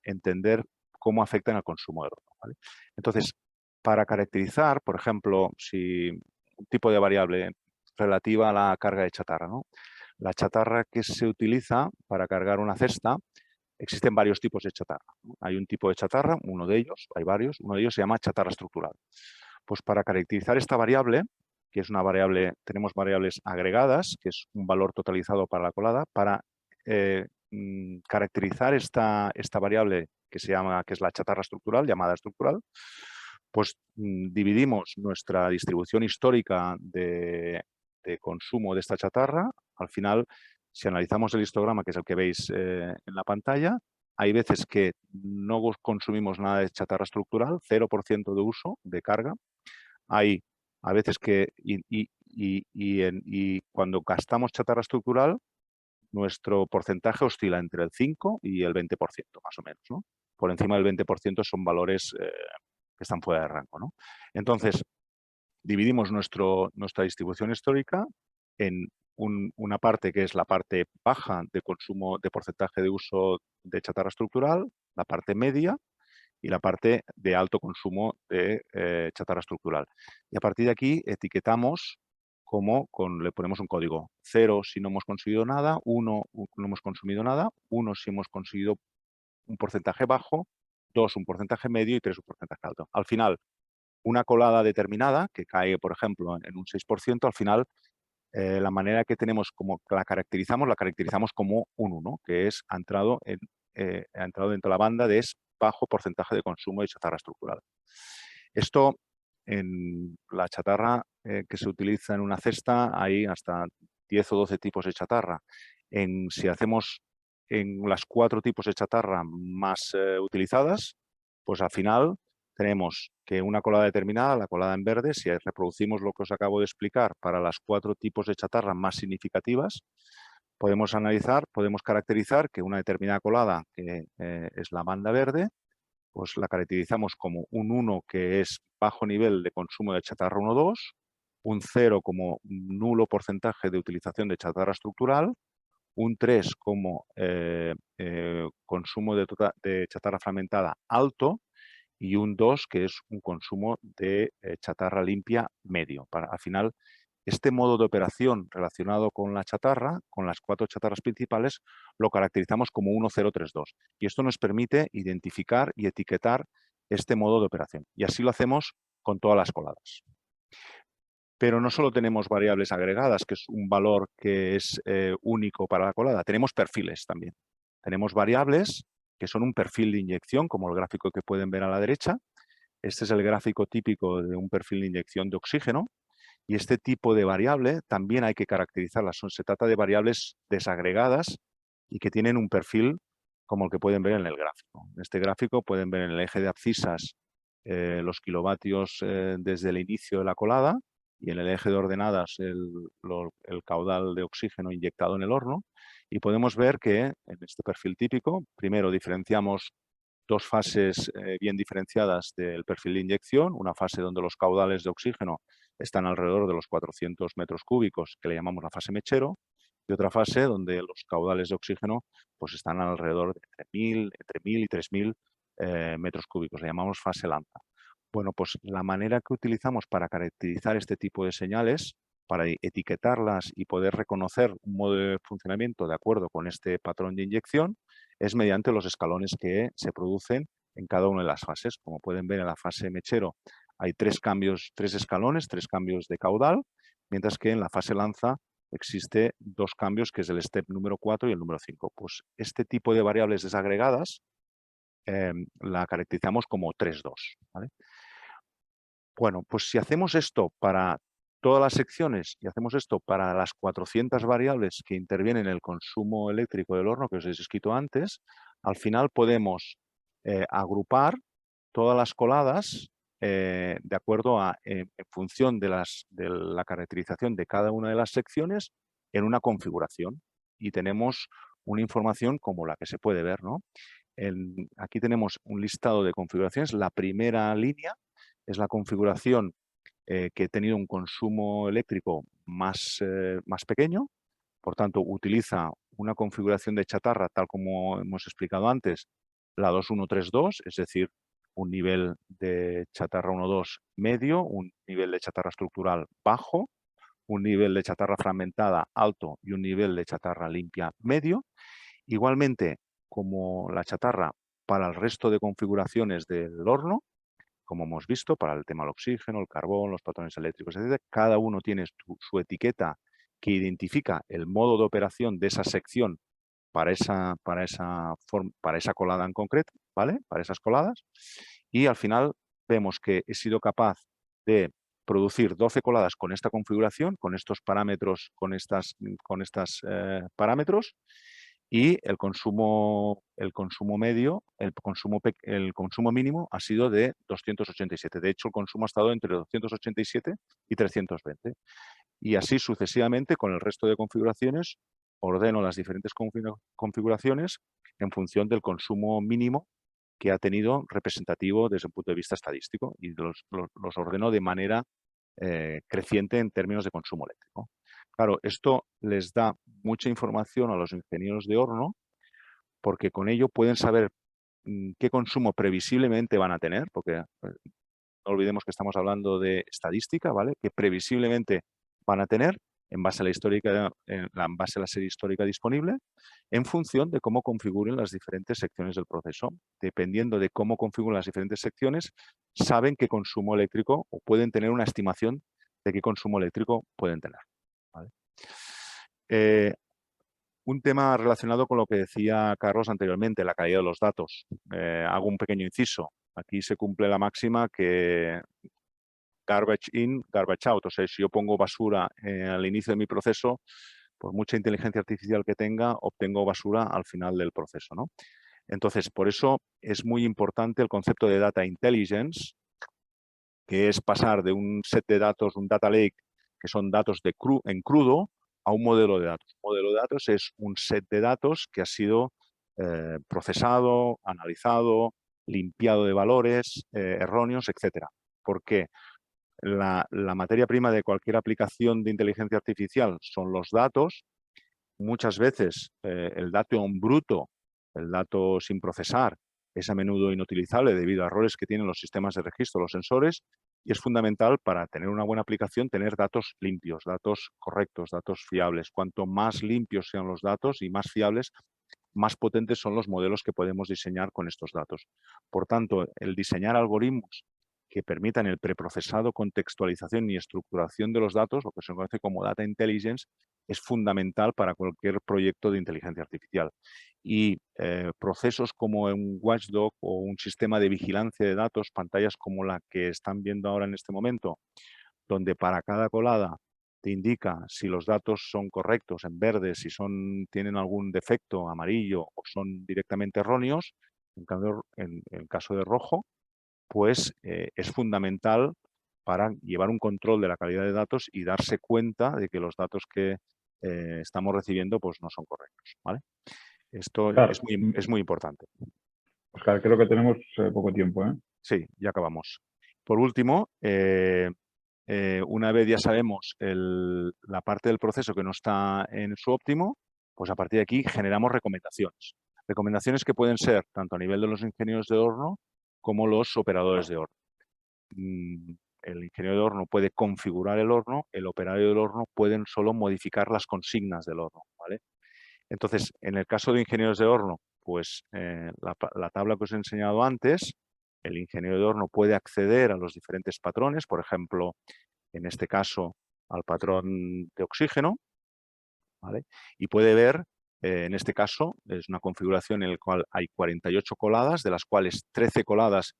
entender cómo afectan al consumo del horno, ¿vale? Entonces, para caracterizar, por ejemplo, si un tipo de variable relativa a la carga de chatarra, ¿no? La chatarra que se utiliza para cargar una cesta, existen varios tipos de chatarra, ¿no? Hay un tipo de chatarra, uno de ellos, hay varios, uno de ellos se llama chatarra estructural. Pues para caracterizar esta variable, que es una variable, tenemos variables agregadas, que es un valor totalizado para la colada, para caracterizar esta variable que es la chatarra estructural, llamada estructural, pues dividimos nuestra distribución histórica de consumo de esta chatarra. Al final, si analizamos el histograma, que es el que veis en la pantalla, hay veces que no consumimos nada de chatarra estructural, 0% de uso de carga. Hay a veces que, y cuando gastamos chatarra estructural, nuestro porcentaje oscila entre el 5 y el 20%, más o menos, ¿no? Por encima del 20% son valores que están fuera de rango, ¿no? Entonces, dividimos nuestra distribución histórica en una parte que es la parte baja de consumo, de porcentaje de uso de chatarra estructural, la parte media y la parte de alto consumo de chatarra estructural. Y a partir de aquí etiquetamos le ponemos un código. 0 si no hemos conseguido nada, 1 no hemos consumido nada, 1 si hemos conseguido un porcentaje bajo, 2 un porcentaje medio y 3 un porcentaje alto. Al final, una colada determinada, que cae, por ejemplo, en un 6%, al final, la manera que tenemos como la caracterizamos como un 1, que ha entrado dentro de la banda de bajo porcentaje de consumo de chatarra estructural. Esto, en la chatarra que se utiliza en una cesta, hay hasta 10 o 12 tipos de chatarra. Si hacemos en las 4 tipos de chatarra más utilizadas, pues al final tenemos que una colada determinada, la colada en verde, si reproducimos lo que os acabo de explicar para las 4 tipos de chatarra más significativas, podemos caracterizar que una determinada colada, que es la banda verde, pues la caracterizamos como un 1 que es bajo nivel de consumo de chatarra 1,2, un 0 como nulo porcentaje de utilización de chatarra estructural, un 3 como consumo de chatarra fragmentada alto y un 2 que es un consumo de chatarra limpia medio. Al final, este modo de operación relacionado con la chatarra, con las 4 chatarras principales, lo caracterizamos como 1032. Y esto nos permite identificar y etiquetar este modo de operación. Y así lo hacemos con todas las coladas. Pero no solo tenemos variables agregadas, que es un valor que es único para la colada, tenemos perfiles también. Tenemos variables que son un perfil de inyección, como el gráfico que pueden ver a la derecha. Este es el gráfico típico de un perfil de inyección de oxígeno. Y este tipo de variable también hay que caracterizarlas. Se trata de variables desagregadas y que tienen un perfil como el que pueden ver en el gráfico. En este gráfico pueden ver en el eje de abscisas los kilovatios desde el inicio de la colada y en el eje de ordenadas el caudal de oxígeno inyectado en el horno. Y podemos ver que en este perfil típico, primero diferenciamos 2 fases bien diferenciadas del perfil de inyección, una fase donde los caudales de oxígeno están alrededor de los 400 metros cúbicos, que le llamamos la fase mechero, y otra fase donde los caudales de oxígeno pues, están alrededor de entre 1000 y 3000 metros cúbicos, le llamamos fase lanza. Bueno, pues la manera que utilizamos para caracterizar este tipo de señales, para etiquetarlas y poder reconocer un modo de funcionamiento de acuerdo con este patrón de inyección, es mediante los escalones que se producen en cada una de las fases. Como pueden ver en la fase mechero hay 3 escalones, 3 cambios de caudal, mientras que en la fase lanza existe 2 cambios, que es el step número 4 y el número 5. Pues este tipo de variables desagregadas la caracterizamos como 3,2. ¿Vale? Bueno, pues si hacemos esto para todas las secciones y hacemos esto para las 400 variables que intervienen en el consumo eléctrico del horno que os he descrito antes, al final podemos agrupar todas las coladas de acuerdo en función de la caracterización de cada una de las secciones en una configuración. Y tenemos una información como la que se puede ver, ¿no? Aquí tenemos un listado de configuraciones. La primera línea es la configuración que ha tenido un consumo eléctrico más pequeño. Por tanto, utiliza una configuración de chatarra, tal como hemos explicado antes, la 2132, es decir, un nivel de chatarra 1,2 medio, un nivel de chatarra estructural bajo, un nivel de chatarra fragmentada alto y un nivel de chatarra limpia medio. Igualmente, como la chatarra para el resto de configuraciones del horno, como hemos visto, para el tema del oxígeno, el carbón, los patrones eléctricos, etc., cada uno tiene su etiqueta que identifica el modo de operación de esa sección para esa colada en concreto, ¿vale? Para esas coladas. Y al final vemos que he sido capaz de producir 12 coladas con esta configuración, con estos parámetros, con estas parámetros, y el consumo medio, el consumo mínimo ha sido de 287. De hecho, el consumo ha estado entre 287 y 320. Y así sucesivamente con el resto de configuraciones ordeno las diferentes configuraciones en función del consumo mínimo que ha tenido representativo desde un punto de vista estadístico y los ordeno de manera creciente en términos de consumo eléctrico. Claro, esto les da mucha información a los ingenieros de horno porque con ello pueden saber qué consumo previsiblemente van a tener, porque no olvidemos que estamos hablando de estadística, ¿vale? Que previsiblemente van a tener en base a la serie histórica disponible, en función de cómo configuren las diferentes secciones del proceso. Dependiendo de cómo configuren las diferentes secciones, saben qué consumo eléctrico o pueden tener una estimación de qué consumo eléctrico pueden tener, ¿vale? Un tema relacionado con lo que decía Carlos anteriormente, la calidad de los datos. Hago un pequeño inciso. Aquí se cumple la máxima que garbage in, garbage out. O sea, si yo pongo basura al inicio de mi proceso, por mucha inteligencia artificial que tenga, obtengo basura al final del proceso, ¿no? Entonces, por eso es muy importante el concepto de data intelligence, que es pasar de un set de datos, un data lake, que son datos en crudo, a un modelo de datos. Un modelo de datos es un set de datos que ha sido procesado, analizado, limpiado de valores erróneos, etcétera. ¿Por qué? La materia prima de cualquier aplicación de inteligencia artificial son los datos. Muchas veces el dato en bruto, el dato sin procesar, es a menudo inutilizable debido a errores que tienen los sistemas de registro, los sensores, y es fundamental para tener una buena aplicación tener datos limpios, datos correctos, datos fiables. Cuanto más limpios sean los datos y más fiables, más potentes son los modelos que podemos diseñar con estos datos. Por tanto, el diseñar algoritmos que permitan el preprocesado, contextualización y estructuración de los datos, lo que se conoce como data intelligence, es fundamental para cualquier proyecto de inteligencia artificial. Y procesos como un watchdog o un sistema de vigilancia de datos, pantallas como la que están viendo ahora en este momento, donde para cada colada te indica si los datos son correctos en verde, si tienen algún defecto amarillo o son directamente erróneos, en el caso de rojo, pues es fundamental para llevar un control de la calidad de datos y darse cuenta de que los datos que estamos recibiendo pues no son correctos, ¿vale? Esto Claro. es muy importante. Oscar, creo que tenemos poco tiempo, ¿eh? Sí, ya acabamos. Por último, una vez ya sabemos la parte del proceso que no está en su óptimo, pues a partir de aquí generamos recomendaciones. Recomendaciones que pueden ser tanto a nivel de los ingenieros de horno como los operadores de horno. El ingeniero de horno puede configurar el horno, el operario del horno pueden solo modificar las consignas del horno, ¿vale? Entonces, en el caso de ingenieros de horno, pues la tabla que os he enseñado antes, el ingeniero de horno puede acceder a los diferentes patrones, por ejemplo, en este caso, al patrón de oxígeno, ¿vale? Y puede ver, en este caso, es una configuración en la cual hay 48 coladas, de las cuales 13 coladas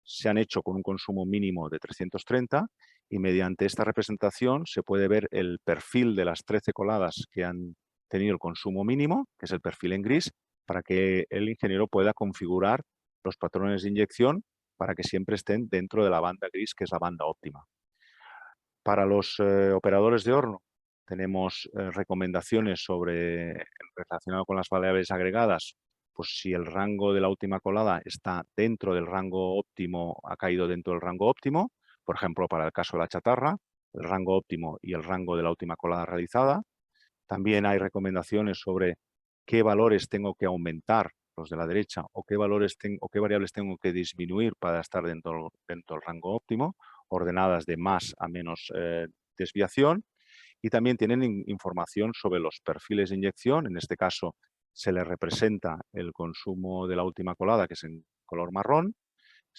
se han hecho con un consumo mínimo de 330 y mediante esta representación se puede ver el perfil de las 13 coladas que han tenido el consumo mínimo, que es el perfil en gris, para que el ingeniero pueda configurar los patrones de inyección para que siempre estén dentro de la banda gris, que es la banda óptima. Para los operadores de horno tenemos recomendaciones relacionado con las variables agregadas. Pues si el rango de la última colada está dentro del rango óptimo, ha caído dentro del rango óptimo, por ejemplo, para el caso de la chatarra, el rango óptimo y el rango de la última colada realizada. También hay recomendaciones sobre qué valores tengo que aumentar, los de la derecha, o qué variables tengo que disminuir para estar dentro del rango óptimo, ordenadas de más a menos desviación. Y también tienen información sobre los perfiles de inyección. En este caso, se les representa el consumo de la última colada, que es en color marrón,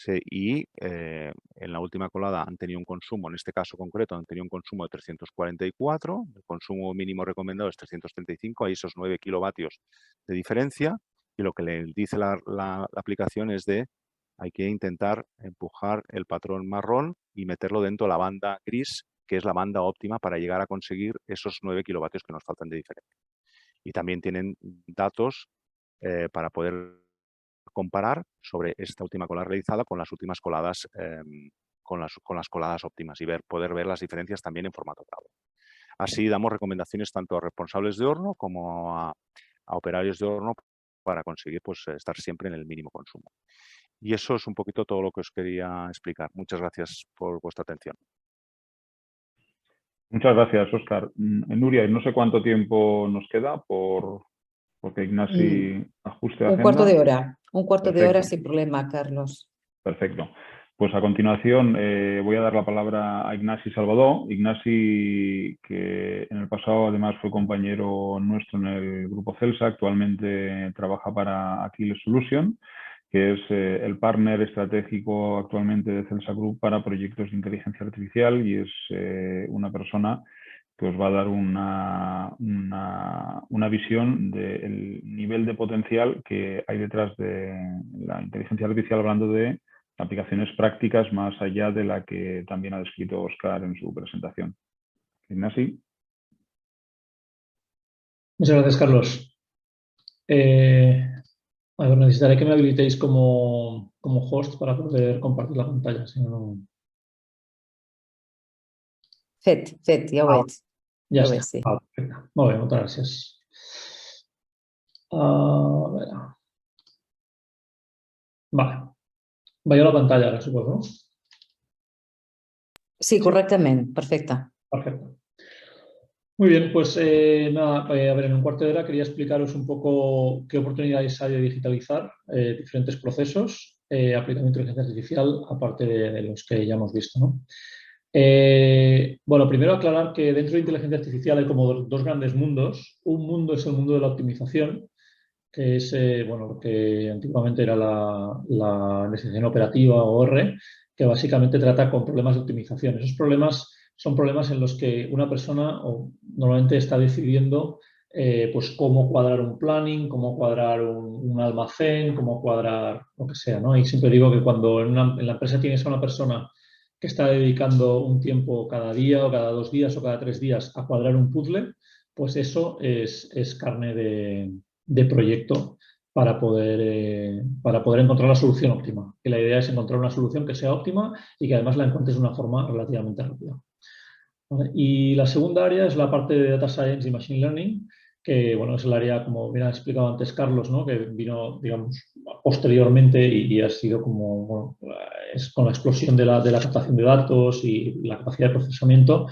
y en la última colada han tenido un consumo, en este caso concreto, han tenido un consumo de 344, el consumo mínimo recomendado es 335, hay esos 9 kilovatios de diferencia, y lo que le dice la aplicación es hay que intentar empujar el patrón marrón y meterlo dentro de la banda gris, que es la banda óptima para llegar a conseguir esos 9 kilovatios que nos faltan de diferencia. Y también tienen datos para poder comparar sobre esta última colada realizada con las últimas coladas, con las coladas óptimas y poder ver las diferencias también en formato tabla. Así damos recomendaciones tanto a responsables de horno como a operarios de horno para conseguir pues, estar siempre en el mínimo consumo. Y eso es un poquito todo lo que os quería explicar. Muchas gracias por vuestra atención. Muchas gracias, Óscar. Nuria, no sé cuánto tiempo nos queda porque Ignasi ajuste agenda. Un cuarto de hora. Un cuarto de hora Perfecto. sin problema, Carlos. Perfecto. Pues a continuación voy a dar la palabra a Ignasi Salvador. Ignasi, que en el pasado además fue compañero nuestro en el grupo Celsa, actualmente trabaja para Aquiles Solution, que es el partner estratégico actualmente de Celsa Group para proyectos de inteligencia artificial y es una persona que os va a dar una visión del nivel de potencial que hay detrás de la inteligencia artificial, hablando de aplicaciones prácticas más allá de la que también ha descrito Óscar en su presentación. Ignasi. Muchas gracias, Carlos. A ver, necesitaré que me habilitéis como host para poder compartir la pantalla. Si no... Fet, ja ho veig. Ja ho està. veig, sí. Perfecte. Molt bé, moltes gràcies. A veure. Vale. Veieu la pantalla ara, suposo, no? Sí, correctament. Perfecte. Perfecto. Muy bien, pues nada, a ver, en un cuarto de hora quería explicaros un poco qué oportunidades hay de digitalizar diferentes procesos aplicando inteligencia artificial, aparte de los que ya hemos visto, ¿no? Bueno, primero aclarar que dentro de inteligencia artificial hay como dos grandes mundos. Un mundo es el mundo de la optimización, que es bueno, lo que antiguamente era la investigación operativa o OR, que básicamente trata con problemas de optimización. Esos problemas son problemas en los que una persona normalmente está decidiendo pues cómo cuadrar un planning, cómo cuadrar un almacén, cómo cuadrar lo que sea, ¿no? Y siempre digo que cuando en la empresa tienes a una persona que está dedicando un tiempo cada día o cada 2 días o cada 3 días a cuadrar un puzzle, pues eso es carne de proyecto para poder encontrar la solución óptima. Y la idea es encontrar una solución que sea óptima y que además la encuentres de una forma relativamente rápida. ¿Vale? Y la segunda área es la parte de Data Science y Machine Learning, que bueno, es el área, como bien ha explicado antes Carlos, ¿no? Que vino, digamos, posteriormente y ha sido como, bueno, es con la explosión de la captación de datos y la capacidad de procesamiento,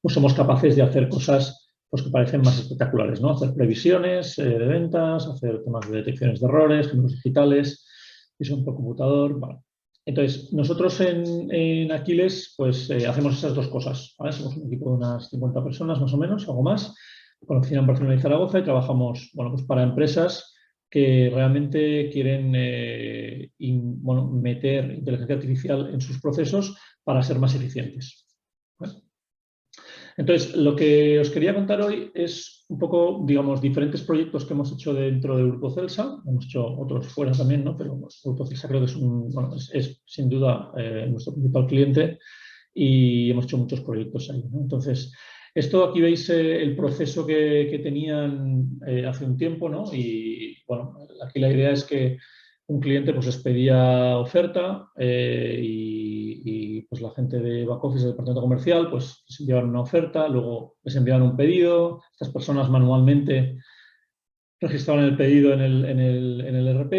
pues somos capaces de hacer cosas pues, que parecen más espectaculares, ¿no? Hacer previsiones de ventas, hacer temas de detecciones de errores, géneros digitales, visión por computador, vale. Entonces, nosotros en Aquiles pues hacemos esas dos cosas, ¿vale? Somos un equipo de unas 50 personas más o menos, algo más, con oficina en Barcelona y Zaragoza y trabajamos bueno, pues para empresas que realmente quieren bueno, meter inteligencia artificial en sus procesos para ser más eficientes. ¿Vale? Entonces, lo que os quería contar hoy es un poco, digamos, diferentes proyectos que hemos hecho dentro del Grupo Celsa. Hemos hecho otros fuera también, ¿no? Pero el Grupo Celsa creo que es, bueno, es sin duda nuestro principal cliente y hemos hecho muchos proyectos ahí, ¿no? Entonces, esto aquí veis el proceso que tenían hace un tiempo, ¿no? Y, bueno, aquí la idea es que un cliente pues les pedía oferta y pues la gente de back office del departamento comercial pues les enviaban una oferta, luego les enviaban un pedido, estas personas manualmente registraban el pedido en el ERP,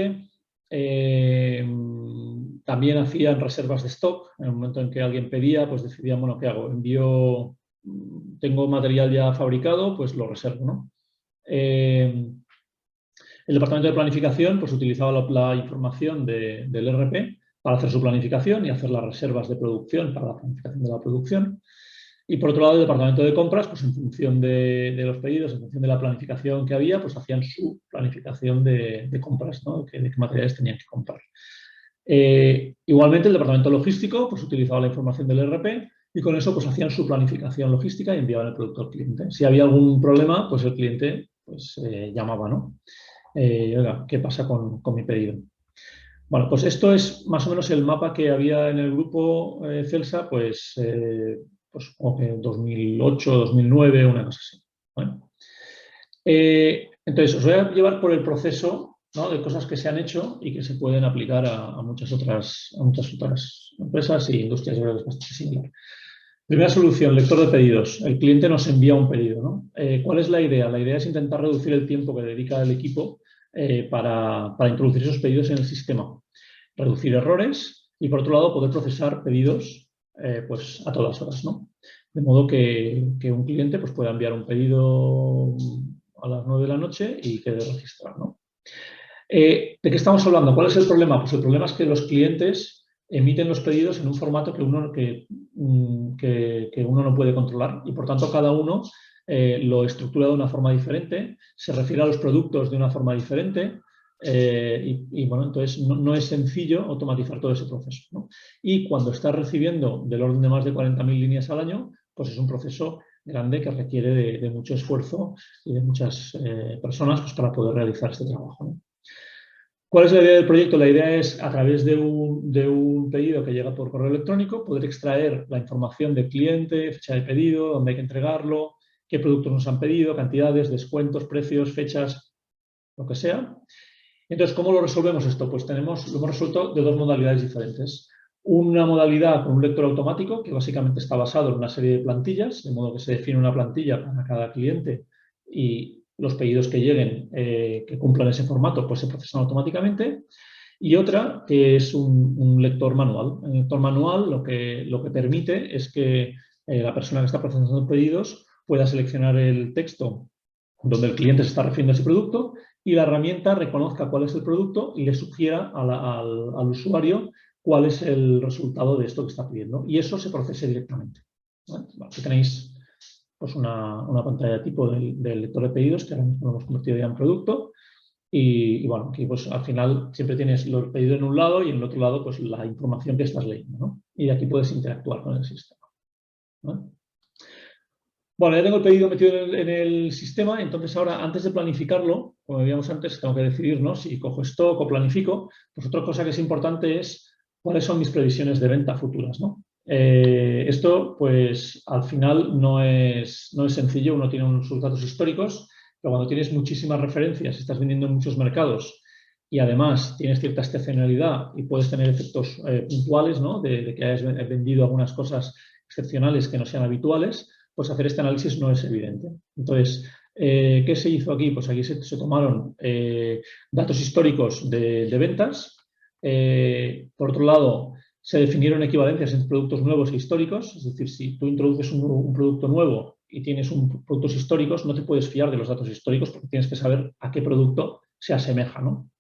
también hacían reservas de stock, en el momento en que alguien pedía pues decidían, bueno, ¿qué hago? Tengo material ya fabricado, pues lo reservo, ¿no? El departamento de planificación pues, utilizaba la información del ERP para hacer su planificación y hacer las reservas de producción para la planificación de la producción. Y por otro lado, el departamento de compras, pues en función de los pedidos, en función de la planificación que había, pues hacían su planificación de compras, ¿no? De qué materiales tenían que comprar. Igualmente, el departamento logístico pues, utilizaba la información del ERP y con eso pues, hacían su planificación logística y enviaban el producto al cliente. Si había algún problema, pues el cliente pues, llamaba, ¿no? Oiga, ¿qué pasa con mi pedido? Bueno, pues esto es más o menos el mapa que había en el grupo Celsa, pues como que 2008, 2009, una cosa así. ¿Vale? Entonces, os voy a llevar por el proceso, ¿no? De cosas que se han hecho y que se pueden aplicar a muchas otras empresas y industrias bastante similares. Primera solución, lector de pedidos. El cliente nos envía un pedido, ¿no? ¿Cuál es la idea? La idea es intentar reducir el tiempo que dedica el equipo para introducir esos pedidos en el sistema. Reducir errores y, por otro lado, poder procesar pedidos pues a todas horas, ¿no? De modo que un cliente pues, pueda enviar un pedido a las 9 de la noche y quede registrado, ¿no? ¿De qué estamos hablando? ¿Cuál es el problema? Pues el problema es que los clientes emiten los pedidos en un formato que uno no puede controlar y, por tanto, cada uno lo estructura de una forma diferente, se refiere a los productos de una forma diferente bueno, entonces no es sencillo automatizar todo ese proceso, ¿no? Y cuando estás recibiendo del orden de más de 40.000 líneas al año, pues es un proceso grande que requiere de mucho esfuerzo y de muchas personas pues, para poder realizar este trabajo, ¿no? ¿Cuál es la idea del proyecto? La idea es, a través de un pedido que llega por correo electrónico, poder extraer la información del cliente, fecha de pedido, dónde hay que entregarlo, qué productos nos han pedido, cantidades, descuentos, precios, fechas, lo que sea. Entonces, ¿cómo lo resolvemos esto? Pues lo hemos resuelto de dos modalidades diferentes. Una modalidad con un lector automático, que básicamente está basado en una serie de plantillas, de modo que se define una plantilla para cada cliente y los pedidos que lleguen, que cumplan ese formato, pues se procesan automáticamente. Y otra, que es un lector manual. El lector manual lo que permite es que la persona que está procesando pedidos pueda seleccionar el texto donde el cliente se está refiriendo a ese producto y la herramienta reconozca cuál es el producto y le sugiera al usuario cuál es el resultado de esto que está pidiendo. Y eso se procese directamente. ¿Vale? Aquí tenéis pues una pantalla de tipo del lector de pedidos que ahora mismo lo hemos convertido ya en producto. Y bueno, aquí pues al final siempre tienes los pedidos en un lado y en el otro lado pues la información que estás leyendo, ¿no? Y de aquí puedes interactuar con el sistema, ¿no? Bueno, ya tengo el pedido metido en el sistema, entonces ahora, antes de planificarlo, como veíamos antes, tengo que decidir, ¿no?, si cojo stock o planifico. Pues otra cosa que es importante es cuáles son mis previsiones de venta futuras, ¿no? Esto, pues, al final no es sencillo. Uno tiene sus datos históricos, pero cuando tienes muchísimas referencias, estás vendiendo en muchos mercados y además tienes cierta estacionalidad y puedes tener efectos puntuales, ¿no?, de que hayas vendido algunas cosas excepcionales que no sean habituales, pues hacer este análisis no es evidente. Entonces, ¿qué se hizo aquí? Pues aquí se tomaron datos históricos de ventas. Por otro lado, se definieron equivalencias entre productos nuevos e históricos. Es decir, si tú introduces un producto nuevo y tienes productos históricos, no te puedes fiar de los datos históricos porque tienes que saber a qué producto se asemeja, ¿no?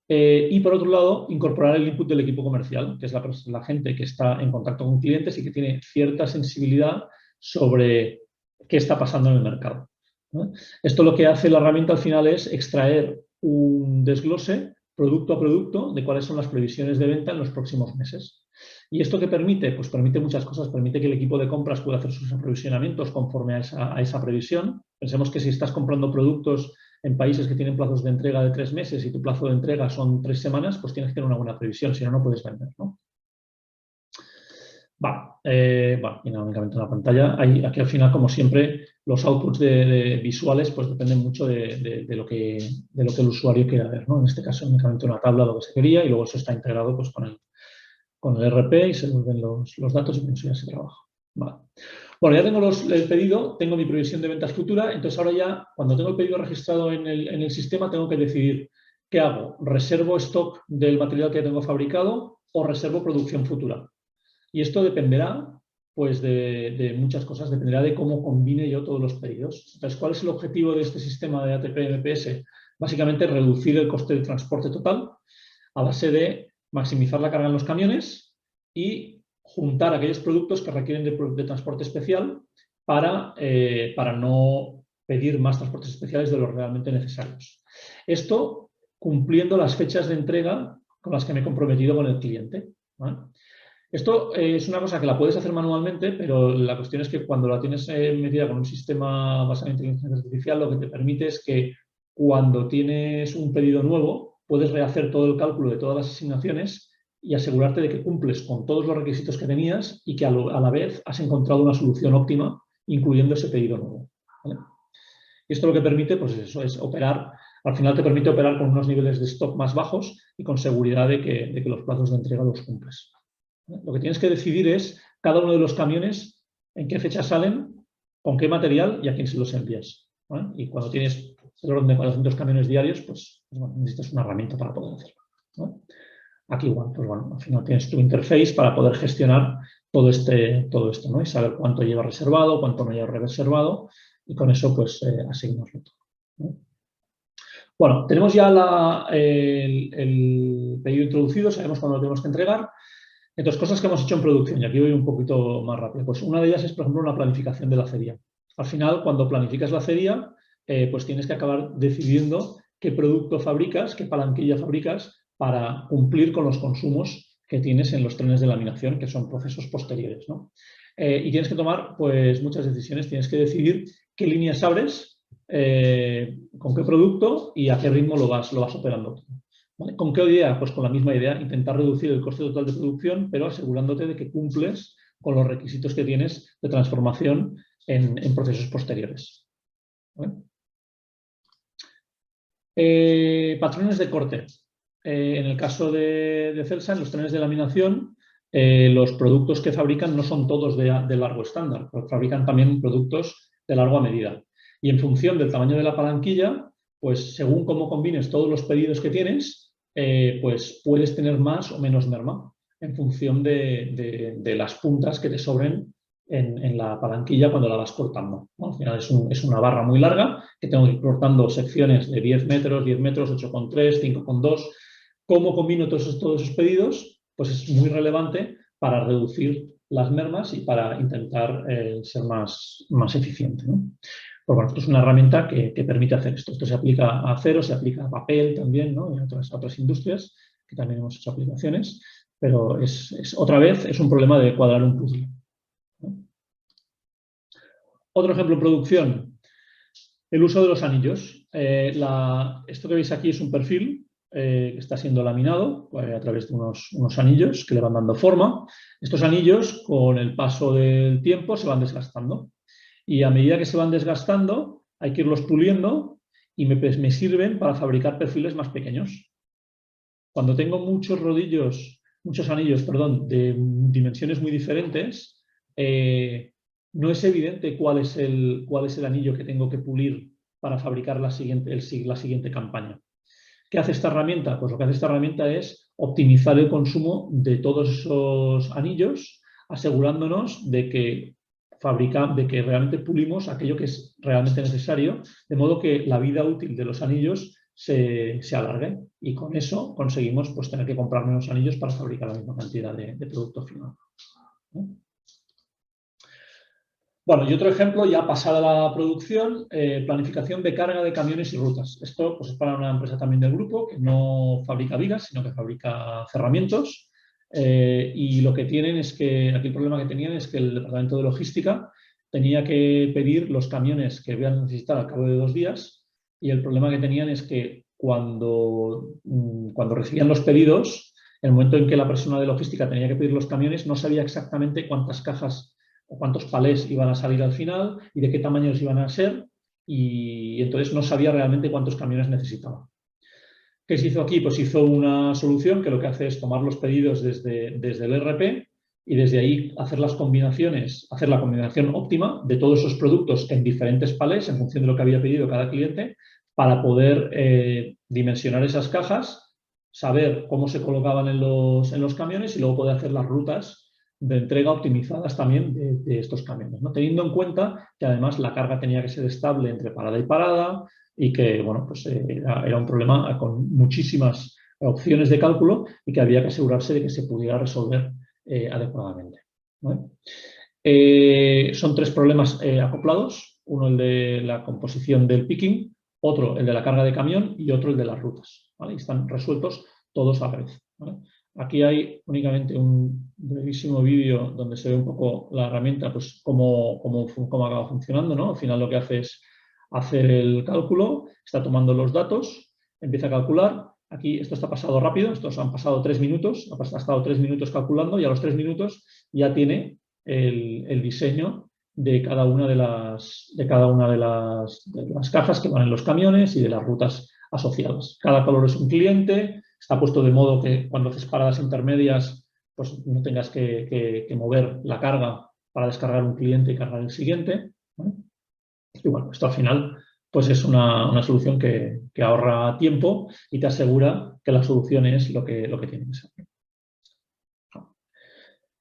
Y por otro lado, incorporar el input del equipo comercial, que es la gente que está en contacto con clientes y que tiene cierta sensibilidad sobre qué está pasando en el mercado, ¿no? Esto lo que hace la herramienta al final es extraer un desglose producto a producto de cuáles son las previsiones de venta en los próximos meses. ¿Y esto qué permite? Pues permite muchas cosas. Permite que el equipo de compras pueda hacer sus aprovisionamientos conforme a esa previsión. Pensemos que si estás comprando productos en países que tienen plazos de entrega de 3 meses y tu plazo de entrega son 3 semanas, pues tienes que tener una buena previsión, si no, no puedes vender, ¿no? Bueno, y nada, únicamente una pantalla. Aquí al final, como siempre, los outputs visuales pues dependen mucho de lo que el usuario quiera ver, ¿no? En este caso, únicamente una tabla, lo que se quería, y luego eso está integrado pues, con el RP y se vuelven los datos y con eso ya se trabaja. Vale. Bueno, ya tengo el pedido, tengo mi previsión de ventas futura, entonces ahora ya, cuando tengo el pedido registrado en el sistema, tengo que decidir qué hago. ¿Reservo stock del material que tengo fabricado o reservo producción futura? Y esto dependerá pues, de muchas cosas, dependerá de cómo combine yo todos los pedidos. Entonces, ¿cuál es el objetivo de este sistema de ATP MPS? Básicamente, reducir el coste de transporte total a base de maximizar la carga en los camiones y juntar aquellos productos que requieren de transporte especial para no pedir más transportes especiales de los realmente necesarios. Esto cumpliendo las fechas de entrega con las que me he comprometido con el cliente, ¿vale? Esto es una cosa que la puedes hacer manualmente, pero la cuestión es que cuando la tienes metida con un sistema basado en inteligencia artificial, lo que te permite es que cuando tienes un pedido nuevo, puedes rehacer todo el cálculo de todas las asignaciones y asegurarte de que cumples con todos los requisitos que tenías y que a la vez has encontrado una solución óptima, incluyendo ese pedido nuevo, ¿vale? Y esto lo que permite, pues eso, es operar. Al final te permite operar con unos niveles de stock más bajos y con seguridad de que los plazos de entrega los cumples. Lo que tienes que decidir es cada uno de los camiones en qué fecha salen, con qué material y a quién se los envías, ¿vale? Y cuando tienes el orden de 400 camiones diarios, pues bueno, necesitas una herramienta para poder hacerlo, ¿no? Aquí igual, pues bueno, al final tienes tu interface para poder gestionar todo esto, ¿no? Y saber cuánto lleva reservado, cuánto no lleva reservado, y con eso pues asignarlo todo, ¿no? Bueno, tenemos ya el pedido introducido, sabemos cuándo lo tenemos que entregar. Entonces, cosas que hemos hecho en producción, y aquí voy un poquito más rápido. Pues una de ellas es, por ejemplo, una planificación de la feria. Al final, cuando planificas la feria, pues tienes que acabar decidiendo qué producto fabricas, qué palanquilla fabricas para cumplir con los consumos que tienes en los trenes de laminación, que son procesos posteriores, ¿no? Y tienes que tomar pues, muchas decisiones. Tienes que decidir qué líneas abres, con qué producto y a qué ritmo lo vas operando. ¿Vale? ¿Con qué idea? Pues con la misma idea, intentar reducir el coste total de producción, pero asegurándote de que cumples con los requisitos que tienes de transformación en procesos posteriores. ¿Vale? Patrones de corte. En el caso de Celsa, en los trenes de laminación, los productos que fabrican no son todos de largo estándar, fabrican también productos de largo a medida. Y en función del tamaño de la palanquilla, pues según cómo combines todos los pedidos que tienes, pues puedes tener más o menos merma en función de las puntas que te sobren en la palanquilla cuando la vas cortando, ¿no? Al final es una barra muy larga que tengo que ir cortando secciones de 10 metros, 8,3, 5,2. ¿Cómo combino todos esos pedidos? Pues es muy relevante para reducir las mermas y para intentar ser más eficiente, ¿no? Pues bueno, esto es una herramienta que permite hacer esto. Esto se aplica a acero, se aplica a papel también, ¿no? Y a otras industrias que también hemos hecho aplicaciones, pero otra vez es un problema de cuadrar un puzzle, ¿no? Otro ejemplo en producción, el uso de los anillos. Esto que veis aquí es un perfil que está siendo laminado a través de unos anillos que le van dando forma. Estos anillos, con el paso del tiempo, se van desgastando. Y a medida que se van desgastando, hay que irlos puliendo y me sirven para fabricar perfiles más pequeños. Cuando tengo muchos anillos, de dimensiones muy diferentes, no es evidente cuál es el anillo que tengo que pulir para fabricar la siguiente campaña. ¿Qué hace esta herramienta? Pues lo que hace esta herramienta es optimizar el consumo de todos esos anillos, asegurándonos de que realmente pulimos aquello que es realmente necesario, de modo que la vida útil de los anillos se alargue, y con eso conseguimos pues, tener que comprar menos anillos para fabricar la misma cantidad de producto final, ¿no? Bueno, y otro ejemplo, ya pasada la producción, planificación de carga de camiones y rutas. Esto pues, es para una empresa también del grupo que no fabrica vigas, sino que fabrica cerramientos. Y lo que tienen es que, aquí el problema que tenían es que el departamento de logística tenía que pedir los camiones que iban a necesitar al cabo de 2 días, y el problema que tenían es que cuando recibían los pedidos, en el momento en que la persona de logística tenía que pedir los camiones, no sabía exactamente cuántas cajas o cuántos palés iban a salir al final y de qué tamaños iban a ser, y entonces no sabía realmente cuántos camiones necesitaba. ¿Qué se hizo aquí? Pues hizo una solución que lo que hace es tomar los pedidos desde el ERP y desde ahí hacer las combinaciones, hacer la combinación óptima de todos esos productos en diferentes palés en función de lo que había pedido cada cliente, para poder dimensionar esas cajas, saber cómo se colocaban en los camiones y luego poder hacer las rutas de entrega optimizadas también de estos camiones, ¿no? Teniendo en cuenta que además la carga tenía que ser estable entre parada y parada, y que bueno, pues, era un problema con muchísimas opciones de cálculo y que había que asegurarse de que se pudiera resolver adecuadamente, ¿no? Son 3 problemas acoplados: uno el de la composición del picking, otro el de la carga de camión y otro el de las rutas, ¿vale? Y están resueltos todos a la vez, ¿vale? Aquí hay únicamente un brevísimo vídeo donde se ve un poco la herramienta, pues cómo acaba funcionando, ¿no? Al final lo que hace es hacer el cálculo, está tomando los datos, empieza a calcular. Aquí esto está pasado rápido, estos han pasado 3 minutos, ha estado 3 minutos calculando, y a los 3 minutos ya tiene el diseño de cada una de las cajas que van en los camiones y de las rutas asociadas. Cada color es un cliente, está puesto de modo que cuando haces paradas intermedias pues no tengas que mover la carga para descargar un cliente y cargar el siguiente, ¿vale? Y bueno, esto al final pues es una solución que ahorra tiempo y te asegura que la solución es lo que tiene que ser.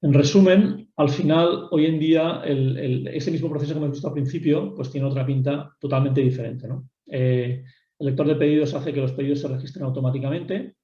En resumen, al final, hoy en día, ese mismo proceso que hemos visto al principio, pues tiene otra pinta totalmente diferente, ¿no? El lector de pedidos hace que los pedidos se registren automáticamente.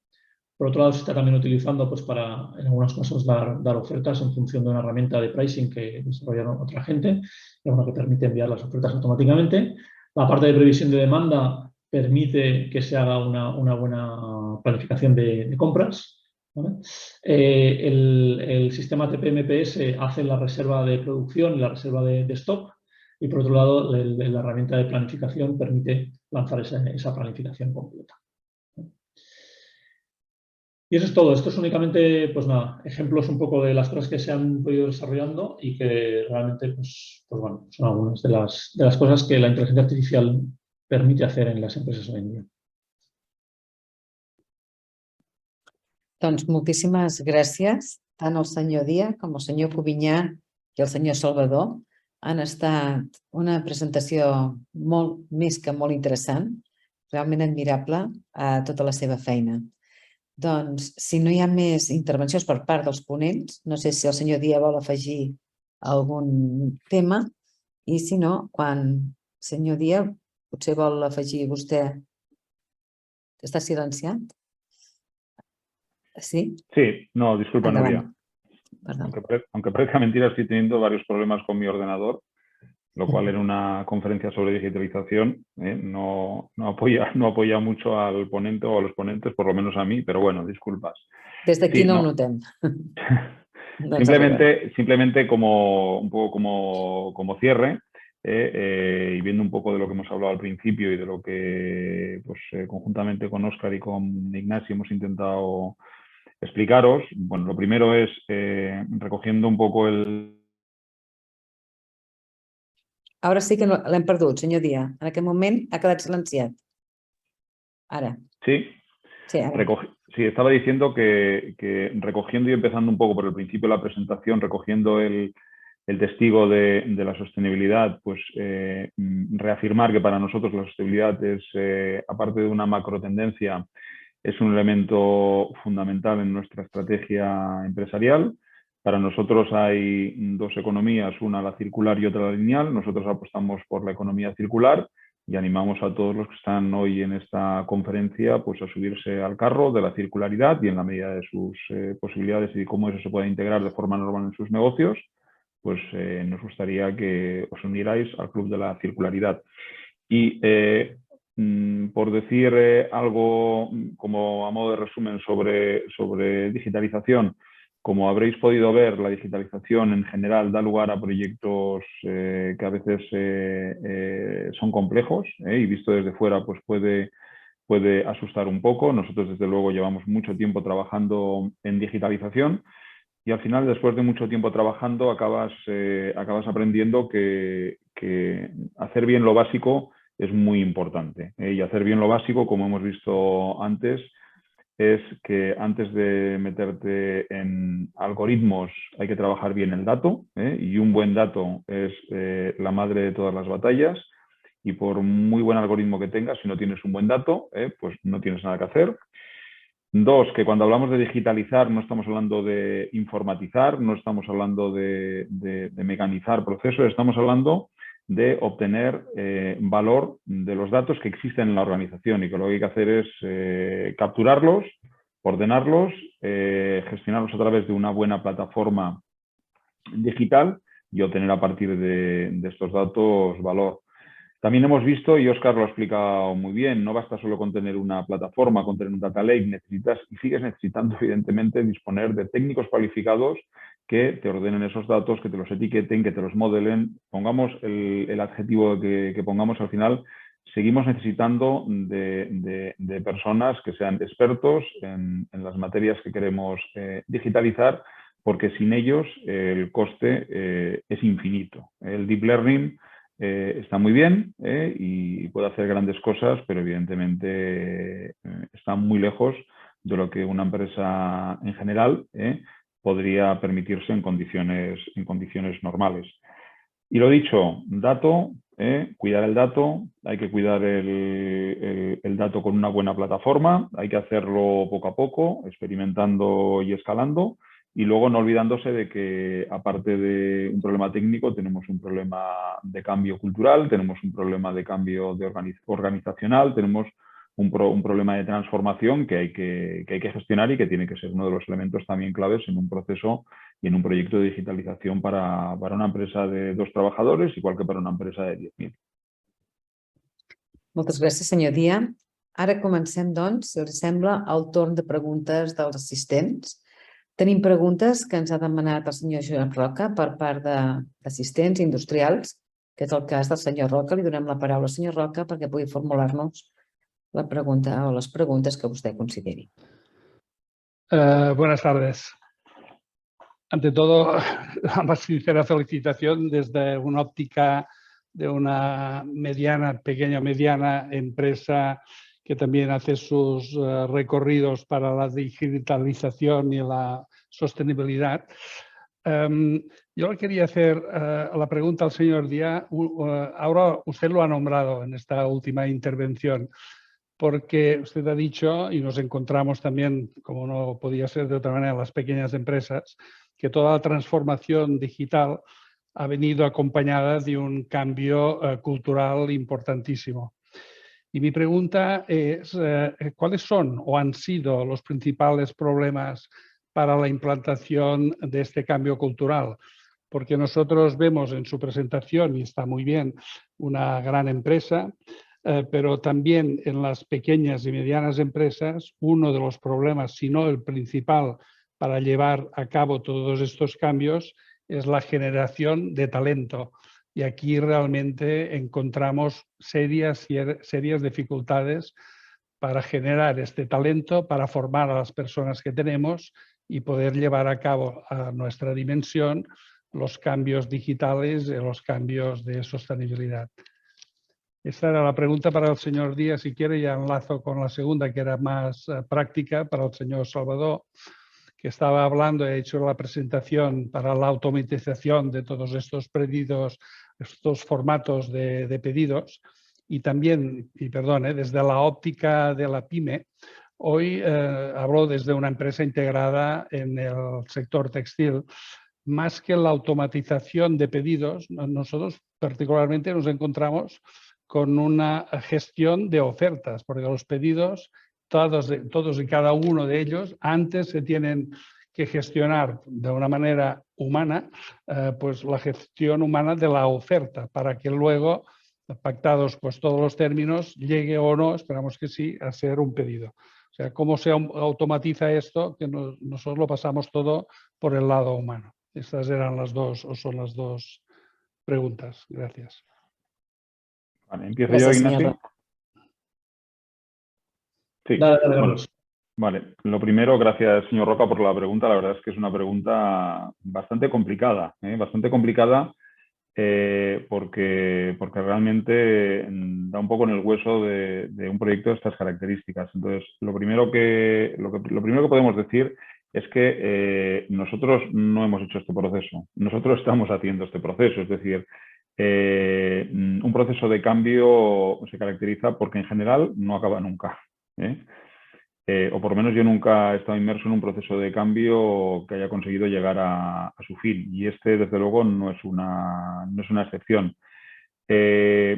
Por otro lado, se está también utilizando pues, para, en algunos casos, dar ofertas en función de una herramienta de pricing que desarrollaron otra gente, que permite enviar las ofertas automáticamente. La parte de previsión de demanda permite que se haga una buena planificación de compras, ¿vale? El sistema TPMPS hace la reserva de producción y la reserva de stock, y por otro lado, la herramienta de planificación permite lanzar esa planificación completa. Y eso es todo. Esto es únicamente, pues nada, ejemplos un poco de las cosas que se han podido desarrollando y que realmente, pues bueno, son algunas de las cosas que la inteligencia artificial permite hacer en las empresas hoy en día. Doncs moltíssimes gràcies, tant al senyor Díaz com al senyor Cubinyà i al senyor Salvador. Han estat una presentació molt més que molt interessant, realment admirable a tota la seva feina. Doncs, si no hi ha més intervencions per part dels ponents, no sé si el senyor Díaz vol afegir algun tema, i si no, senyor Díaz, potser vol afegir vostè, està silenciat? ¿Sí? Sí, no, disculpa, Nuria. Perdón. Aunque parezca mentira, estoy teniendo varios problemas con mi ordenador, lo cual en una conferencia sobre digitalización no apoya mucho al ponente o a los ponentes, por lo menos a mí, pero bueno, disculpas. Desde aquí sí, no ho notem. Simplemente como un poco como cierre, y viendo un poco de lo que hemos hablado al principio y de lo que pues, conjuntamente con Óscar y con Ignacio hemos intentado explicaros. Bueno, lo primero es recogiendo un poco el... Ahora sí que l'hem perdut, senyor Díaz. En aquest moment ha quedat silenciat. Ara. Sí. Sí, ara. Sí, estaba diciendo que recogiendo y empezando un poco por el principio de la presentación, recogiendo el testigo de la sostenibilidad, pues reafirmar que para nosotros la sostenibilidad es, aparte de una macro tendencia, es un elemento fundamental en nuestra estrategia empresarial. Para nosotros hay dos economías, una la circular y otra la lineal. Nosotros apostamos por la economía circular y animamos a todos los que están hoy en esta conferencia pues, a subirse al carro de la circularidad y en la medida de sus posibilidades y cómo eso se puede integrar de forma normal en sus negocios, pues nos gustaría que os unierais al Club de la Circularidad. Y por decir algo como a modo de resumen sobre digitalización, como habréis podido ver, la digitalización en general da lugar a proyectos que a veces son complejos y visto desde fuera pues puede asustar un poco. Nosotros desde luego llevamos mucho tiempo trabajando en digitalización y al final después de mucho tiempo trabajando acabas aprendiendo que hacer bien lo básico es muy importante. Y hacer bien lo básico, como hemos visto antes, es que antes de meterte en algoritmos hay que trabajar bien el dato, y un buen dato es la madre de todas las batallas, y por muy buen algoritmo que tengas, si no tienes un buen dato, pues no tienes nada que hacer. Dos, que cuando hablamos de digitalizar no estamos hablando de informatizar, no estamos hablando de mecanizar procesos, estamos hablando de obtener valor de los datos que existen en la organización y que lo que hay que hacer es capturarlos, ordenarlos, gestionarlos a través de una buena plataforma digital y obtener a partir de estos datos valor. También hemos visto, y Óscar lo ha explicado muy bien, no basta solo con tener una plataforma, con tener un data lake, necesitas y sigues necesitando evidentemente disponer de técnicos cualificados que te ordenen esos datos, que te los etiqueten, que te los modelen. Pongamos el adjetivo que pongamos al final, seguimos necesitando de personas que sean expertos en las materias que queremos digitalizar, porque sin ellos el coste es infinito. El deep learning está muy bien y puede hacer grandes cosas, pero evidentemente está muy lejos de lo que una empresa en general podría permitirse en condiciones normales. Y lo dicho, dato, cuidar el dato, hay que cuidar el dato con una buena plataforma, hay que hacerlo poco a poco, experimentando y escalando, y luego no olvidándose de que, aparte de un problema técnico, tenemos un problema de cambio cultural, tenemos un problema de cambio organizacional, tenemos un problema de transformación que hay que gestionar y que tiene que ser uno de los elementos también claves en un proceso y en un proyecto de digitalización para una empresa de 2 trabajadores, igual que para una empresa de 10.000. Moltes gràcies, senyor Dia. Ara comencem, doncs, si els sembla, el torn de preguntes dels assistents. Tenim preguntes que ens ha demanat el senyor Joan Roca per part d'assistents industrials, que és el cas del senyor Roca. Li donem la paraula al senyor Roca perquè pugui formular-nos la pregunta o les preguntes que vostè consideri. Buenas tardes. Ante todo, la más sincera felicitación desde una óptica de una pequeña o mediana empresa que también hace sus recorridos para la digitalización y la sostenibilidad. Yo le quería hacer la pregunta al señor Díaz. Ahora usted lo ha nombrado en esta última intervención, porque usted ha dicho, y nos encontramos también, como no podía ser de otra manera, en las pequeñas empresas, que toda la transformación digital ha venido acompañada de un cambio cultural importantísimo. Y mi pregunta es, ¿cuáles son o han sido los principales problemas para la implantación de este cambio cultural? Porque nosotros vemos en su presentación, y está muy bien, una gran empresa, pero también en las pequeñas y medianas empresas, uno de los problemas, si no el principal, para llevar a cabo todos estos cambios es la generación de talento. Y aquí realmente encontramos serias dificultades para generar este talento, para formar a las personas que tenemos y poder llevar a cabo a nuestra dimensión los cambios digitales y los cambios de sostenibilidad. Esta era la pregunta para el señor Díaz. Si quiere, ya enlazo con la segunda, que era más práctica, para el señor Salvador, que estaba hablando, he hecho la presentación para la automatización de todos estos pedidos, estos formatos de pedidos, y también, desde la óptica de la PYME, hoy hablo desde una empresa integrada en el sector textil. Más que la automatización de pedidos, nosotros particularmente nos encontramos con una gestión de ofertas, porque los pedidos, todos y cada uno de ellos, antes se tienen que gestionar de una manera humana, pues la gestión humana de la oferta, para que luego, pactados pues todos los términos, llegue o no, esperamos que sí, a ser un pedido. O sea, ¿cómo se automatiza esto? Que nosotros lo pasamos todo por el lado humano. Estas eran las dos, o son las dos preguntas. Gracias. Vale, ¿empiezo Gracias, yo, Ignacio? señor. Sí. Dale. Vale, lo primero, gracias, señor Roca, por la pregunta. La verdad es que es una pregunta bastante complicada, porque realmente da un poco en el hueso de un proyecto de estas características. Entonces, lo primero que podemos decir es que nosotros no hemos hecho este proceso, nosotros estamos haciendo este proceso. Es decir, un proceso de cambio se caracteriza porque en general no acaba nunca, o por lo menos yo nunca he estado inmerso en un proceso de cambio que haya conseguido llegar a su fin, y este desde luego no es una excepción.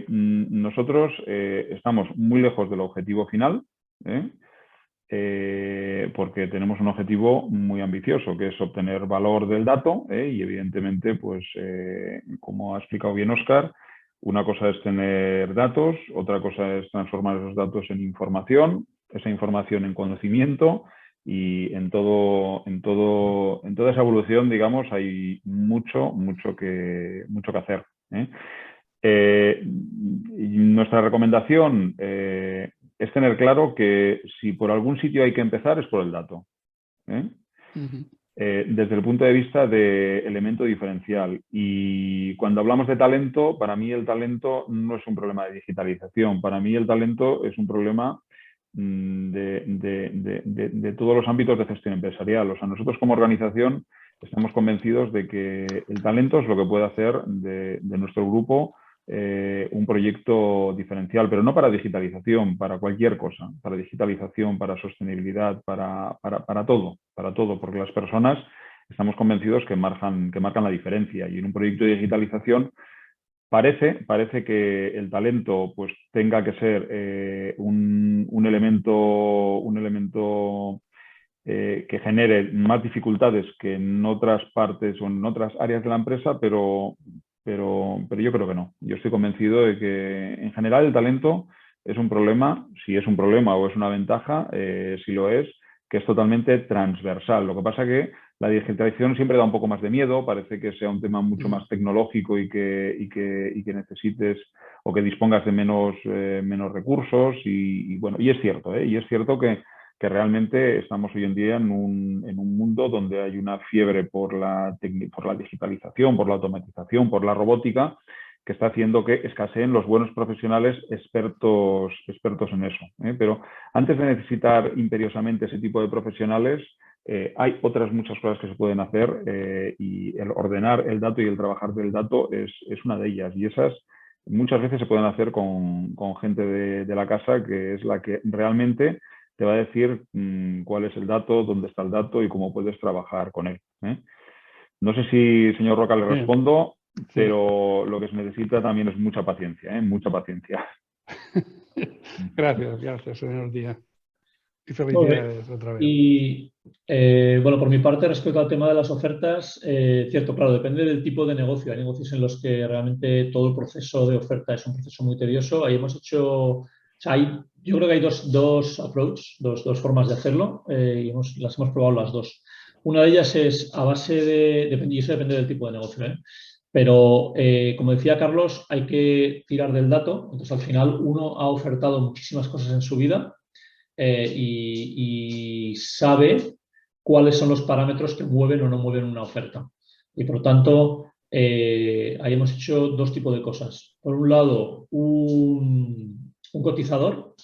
Nosotros estamos muy lejos del objetivo final, porque tenemos un objetivo muy ambicioso, que es obtener valor del dato, y evidentemente, pues como ha explicado bien Óscar, una cosa es tener datos, otra cosa es transformar esos datos en información, esa información en conocimiento, y en toda esa evolución, digamos, hay mucho que hacer. Nuestra recomendación es tener claro que si por algún sitio hay que empezar es por el dato. Desde el punto de vista de elemento diferencial. Y cuando hablamos de talento, para mí el talento no es un problema de digitalización. Para mí el talento es un problema de todos los ámbitos de gestión empresarial. O sea, nosotros como organización estamos convencidos de que el talento es lo que puede hacer de nuestro grupo un proyecto diferencial, pero no para digitalización, para cualquier cosa, para digitalización, para sostenibilidad, para todo, porque las personas estamos convencidos que marcan la diferencia, y en un proyecto de digitalización parece que el talento pues tenga que ser un elemento que genere más dificultades que en otras partes o en otras áreas de la empresa, pero yo creo que no. Yo estoy convencido de que en general el talento es un problema, si es un problema o es una ventaja, si lo es, que es totalmente transversal. Lo que pasa que la digitalización siempre da un poco más de miedo, parece que sea un tema mucho más tecnológico y que necesites o que dispongas de menos recursos y bueno, y es cierto, y es cierto que realmente estamos hoy en día en un mundo donde hay una fiebre por la digitalización, por la automatización, por la robótica, que está haciendo que escaseen los buenos profesionales expertos en eso. Pero antes de necesitar imperiosamente ese tipo de profesionales, hay otras muchas cosas que se pueden hacer y el ordenar el dato y el trabajar del dato es una de ellas. Y esas muchas veces se pueden hacer con gente de la casa, que es la que realmente te va a decir cuál es el dato, dónde está el dato y cómo puedes trabajar con él. No sé si, señor Roca, le respondo, pero lo que se necesita también es mucha paciencia, mucha paciencia. Gracias, señor Díaz. Y felicidades otra vez. Y bueno, por mi parte, respecto al tema de las ofertas, cierto, claro, depende del tipo de negocio. Hay negocios en los que realmente todo el proceso de oferta es un proceso muy tedioso. Ahí hemos hecho, yo creo que hay dos approaches, dos formas de hacerlo, y las hemos probado las dos. Una de ellas es a base y eso depende del tipo de negocio, pero como decía Carlos, hay que tirar del dato. Entonces, al final, uno ha ofertado muchísimas cosas en su vida y sabe cuáles son los parámetros que mueven o no mueven una oferta. Y por lo tanto, ahí hemos hecho dos tipos de cosas. Por un lado, un cotizador,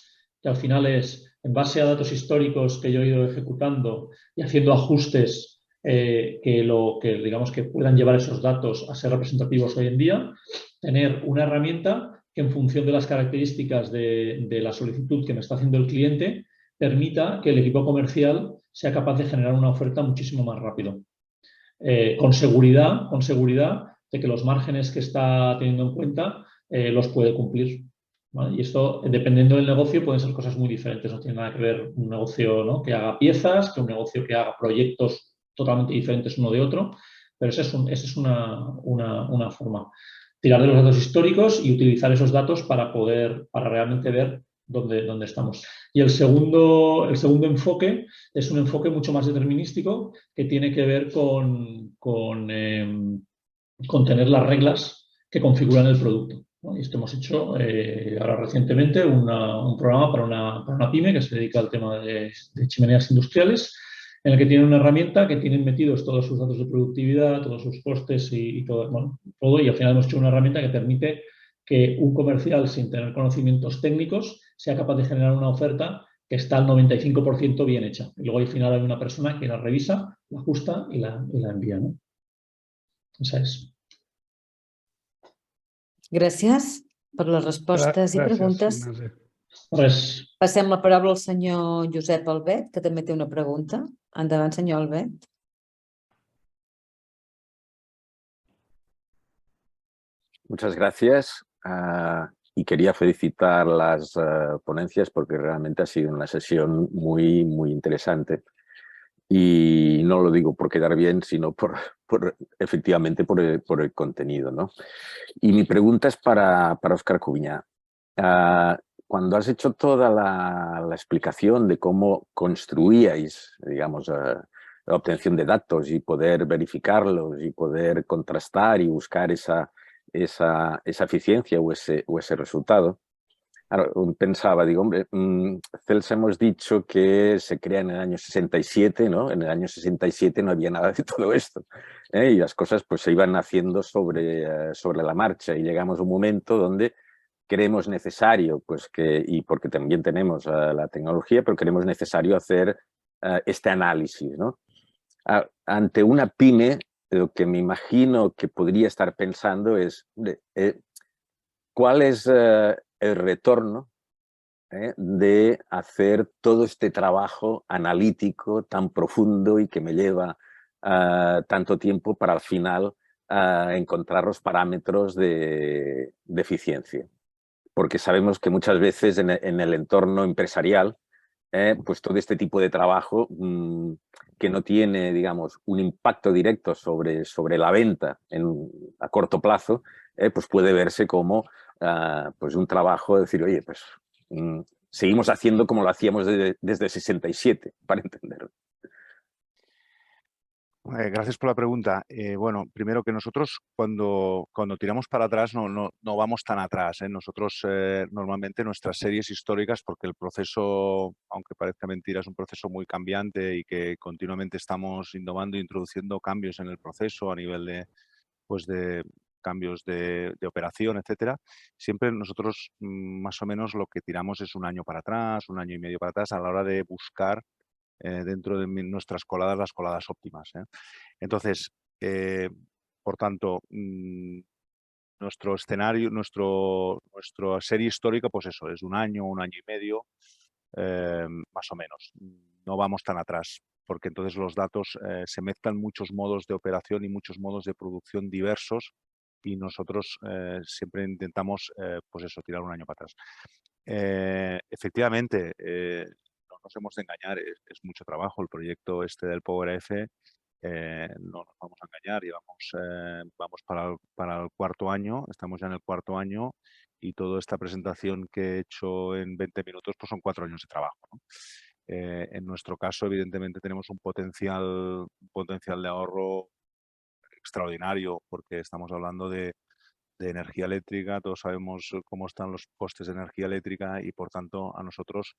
que al final es en base a datos históricos que yo he ido ejecutando y haciendo ajustes digamos que puedan llevar esos datos a ser representativos hoy en día, tener una herramienta que en función de las características de la solicitud que me está haciendo el cliente, permita que el equipo comercial sea capaz de generar una oferta muchísimo más rápido. Con seguridad de que los márgenes que está teniendo en cuenta los puede cumplir. ¿Vale? Y esto, dependiendo del negocio, pueden ser cosas muy diferentes. No tiene nada que ver un negocio, ¿no?, que haga piezas, que un negocio que haga proyectos totalmente diferentes uno de otro, pero esa es una forma. Tirar de los datos históricos y utilizar esos datos para realmente ver dónde estamos. Y el segundo enfoque es un enfoque mucho más determinístico, que tiene que ver con tener las reglas que configuran el producto, ¿no? Y esto hemos hecho ahora recientemente un programa para una pyme que se dedica al tema de chimeneas industriales, en el que tienen una herramienta que tienen metidos todos sus datos de productividad, todos sus costes y todo, y al final hemos hecho una herramienta que permite que un comercial, sin tener conocimientos técnicos, sea capaz de generar una oferta que está al 95% bien hecha. Y luego al final hay una persona que la revisa, la ajusta y la envía, ¿no? Esa és. Gràcies per les respostes i preguntes. Res. Passem la paraula al senyor Josep Albet, que també té una pregunta. Endavant, senyor Albet. Muchas gracias. Y quería felicitar las ponencias porque realmente ha sido una sesión muy, muy interesante. Y no lo digo por quedar bien, sino efectivamente por el contenido, ¿no? Y mi pregunta es para Óscar Cubiñá. Cuando has hecho toda la explicación de cómo construíais, digamos, la obtención de datos y poder verificarlos y poder contrastar y buscar esa eficiencia o ese resultado, claro, pensaba, digo, hombre, CELS hemos dicho que se crea en el año 67, ¿no? En el año 67 no había nada de todo esto, y las cosas pues se iban haciendo sobre la marcha, y llegamos a un momento donde creemos necesario, pues y porque también tenemos la tecnología, pero creemos necesario hacer este análisis, ¿no? Ante una pyme, lo que me imagino que podría estar pensando es cuál es el retorno de hacer todo este trabajo analítico tan profundo y que me lleva tanto tiempo para al final encontrar los parámetros de eficiencia. Porque sabemos que muchas veces en el entorno empresarial, pues todo este tipo de trabajo que no tiene, digamos, un impacto directo sobre la venta a corto plazo, pues puede verse como pues un trabajo de decir, oye, pues seguimos haciendo como lo hacíamos desde el 67, para entenderlo. Gracias por la pregunta. Bueno, primero que nosotros cuando tiramos para atrás no vamos tan atrás. Nosotros normalmente nuestras series históricas, porque el proceso, aunque parezca mentira, es un proceso muy cambiante y que continuamente estamos innovando e introduciendo cambios en el proceso a nivel de cambios de operación, etcétera. Siempre nosotros más o menos lo que tiramos es un año para atrás, un año y medio para atrás a la hora de buscar dentro de nuestras coladas, las coladas óptimas. Entonces, por tanto, nuestro escenario, nuestra serie histórica, pues eso, es un año y medio, más o menos. No vamos tan atrás, porque entonces los datos se mezclan muchos modos de operación y muchos modos de producción diversos y nosotros siempre intentamos, pues eso, tirar un año para atrás. Efectivamente, no nos hemos de engañar, es mucho trabajo. El proyecto este del PowerAF, no nos vamos a engañar, vamos para el cuarto año, estamos ya en el cuarto año y toda esta presentación que he hecho en 20 minutos pues son 4 años de trabajo, ¿no? En nuestro caso, evidentemente, tenemos un potencial de ahorro extraordinario porque estamos hablando de energía eléctrica, todos sabemos cómo están los costes de energía eléctrica y, por tanto, a nosotros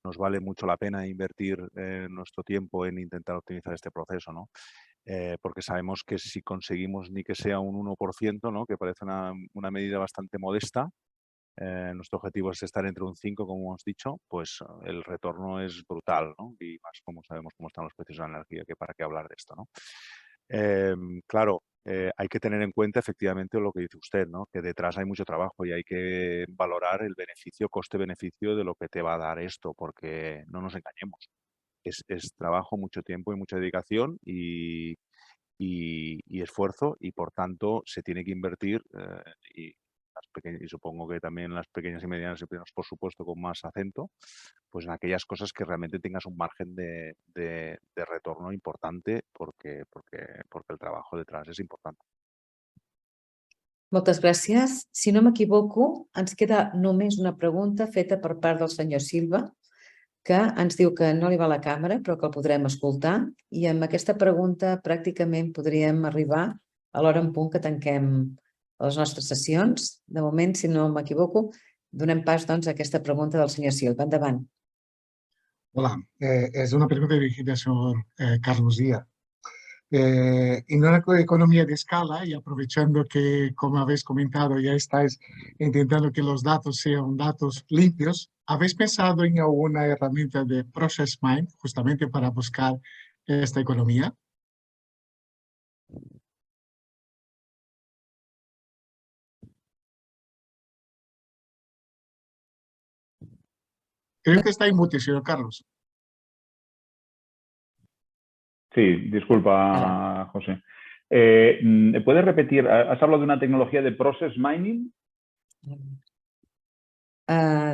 nos vale mucho la pena invertir nuestro tiempo en intentar optimizar este proceso, ¿no? Porque sabemos que si conseguimos ni que sea un 1%, ¿no? Que parece una medida bastante modesta, nuestro objetivo es estar entre un 5, como hemos dicho, pues el retorno es brutal, ¿no? Y más como sabemos cómo están los precios de la energía, que para qué hablar de esto, ¿no? Claro, hay que tener en cuenta efectivamente lo que dice usted, ¿no? Que detrás hay mucho trabajo y hay que valorar el beneficio, coste-beneficio de lo que te va a dar esto, porque no nos engañemos. Es trabajo, mucho tiempo y mucha dedicación y esfuerzo y, por tanto, se tiene que invertir y supongo que también las pequeñas y medianas empresas, por supuesto, con más acento, pues en aquellas cosas que realmente tengas un margen de retorno importante porque el trabajo detrás és important. Moltes gràcies. Si no m'equivoco, ens queda només una pregunta feta per part del senyor Silva, que ens diu que no li va la càmera, però que el podrem escoltar. I amb aquesta pregunta pràcticament podríem arribar a l'hora en punt que tanquem les nostres sessions. De moment, si no m'equivoco, donem pas doncs, a aquesta pregunta del senyor Silva. Endavant. Hola, es una pregunta dirigida al señor Carlos Díaz. En una economía de escala y aprovechando que, como habéis comentado, ya estáis intentando que los datos sean datos limpios, ¿habéis pensado en alguna herramienta de Process Mining justamente para buscar esta economía? Creo que está en mute, señor Carlos. Sí, disculpa, José. ¿Puedes repetir? ¿Has hablado de una tecnología de process mining?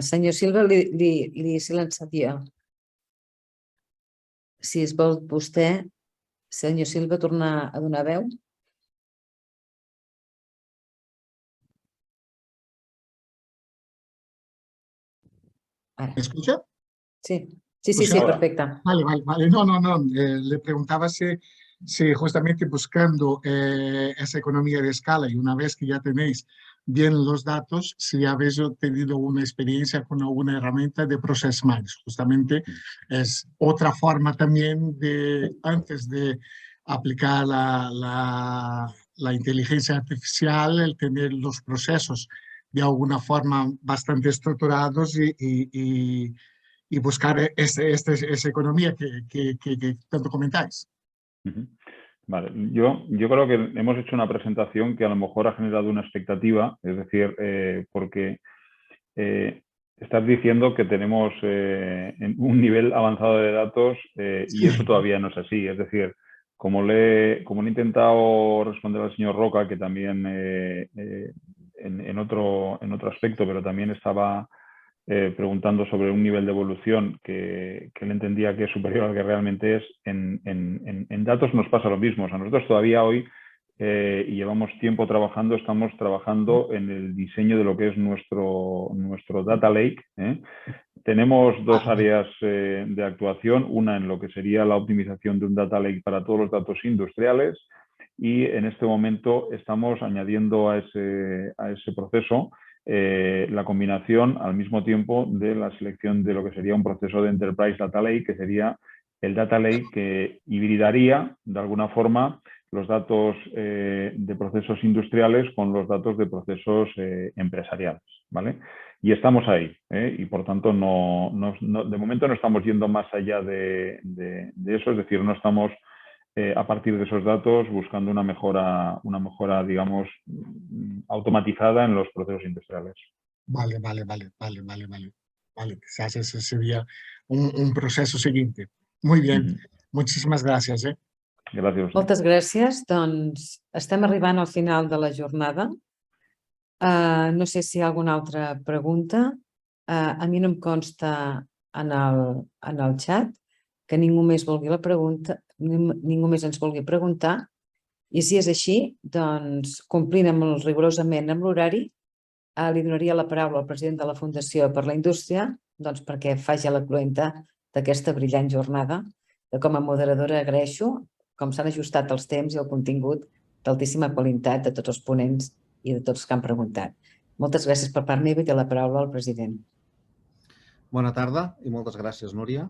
Senyor Silva, li he silenciat jo. Si es vol vostè, senyor Silva, tornar a donar veu. Ara. ¿Me escucha? Sí, perfecte. Vale. No. Le preguntaba si justamente buscando esa economía de escala y una vez que ya tenéis bien los datos, si habéis tenido una experiencia con alguna herramienta de Process Mining. Justamente es otra forma también de, antes de aplicar la inteligencia artificial, el tener los procesos de alguna forma bastante estructurados y buscar esa economía que tanto comentáis. Vale, yo creo que hemos hecho una presentación que a lo mejor ha generado una expectativa, es decir, porque estás diciendo que tenemos un nivel avanzado de datos y eso todavía no es así. Es decir, como le he intentado responder al señor Roca, que también en otro aspecto, pero también estaba preguntando sobre un nivel de evolución que él entendía que es superior al que realmente es, en datos nos pasa lo mismo. O sea, nosotros todavía hoy, y llevamos tiempo trabajando, estamos trabajando en el diseño de lo que es nuestro data lake. Tenemos dos áreas de actuación, una en lo que sería la optimización de un data lake para todos los datos industriales, y en este momento estamos añadiendo a ese proceso la combinación al mismo tiempo de la selección de lo que sería un proceso de Enterprise Data Lake, que sería el Data Lake que hibridaría de alguna forma los datos de procesos industriales con los datos de procesos empresariales, ¿vale? Y estamos ahí, y por tanto de momento no estamos yendo más allá de eso, es decir, no estamos a partir de esos datos buscando una mejora, digamos, automatizada en los procesos industriales. Vale. Quizás ese sería un proceso siguiente. Muy bien, muchísimas gracias. Gràcies. Moltes gràcies. Doncs estem arribant al final de la jornada. No sé si hi ha alguna altra pregunta. A mi no em consta en el xat que ningú més vulgui la pregunta, ningú més ens vulgui preguntar, i si és així, doncs complint rigorosament amb l'horari, li donaria la paraula al president de la Fundació per la Indústria perquè faci la cloenda d'aquesta brillant jornada, que com a moderadora agraeixo com s'han ajustat els temps i el contingut d'altíssima qualitat de tots els ponents i de tots que han preguntat. Moltes gràcies per part meva i té la paraula al president. Bona tarda i moltes gràcies, Núria.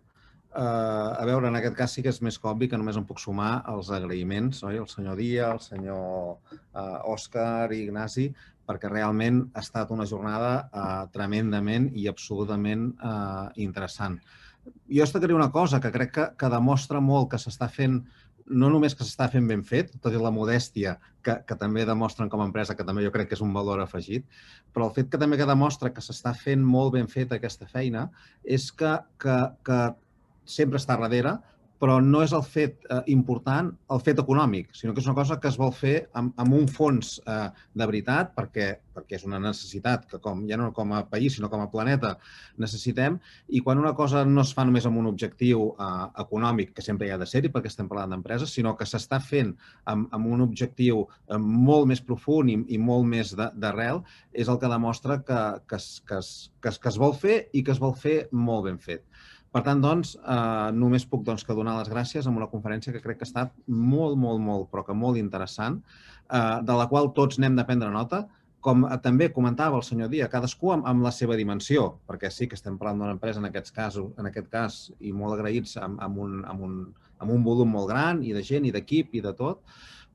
A veure, en aquest cas sí que és més que obvi que només em puc sumar als agraïments, oi? El senyor Dia, el senyor Òscar i Ignasi, perquè realment ha estat una jornada tremendament i absolutament interessant. Jo destacaré una cosa que crec que demostra molt que s'està fent, no només que s'està fent ben fet, tot i la modèstia que també demostren com a empresa, que també jo crec que és un valor afegit, però el fet que també demostra que s'està fent molt ben feta aquesta feina és que sempre està darrere, però no és el fet important, el fet econòmic, sinó que és una cosa que es vol fer amb un fons de veritat, perquè és una necessitat que ja no com a país, sinó com a planeta necessitem, i quan una cosa no es fa només amb un objectiu econòmic, que sempre hi ha de ser-hi perquè estem parlant d'empreses, sinó que s'està fent amb un objectiu molt més profund i molt més d'arrel, és el que demostra que es vol fer i que es vol fer molt ben fet. Per tant, doncs, només puc donar les gràcies amb una conferència que crec que ha estat molt, però que molt interessant, de la qual tots n'hem de prendre nota. Com també comentava el senyor Dia, cadascú amb la seva dimensió, perquè sí que estem parlant d'una empresa en aquest cas, i molt agraïts amb un volum molt gran i de gent i d'equip i de tot,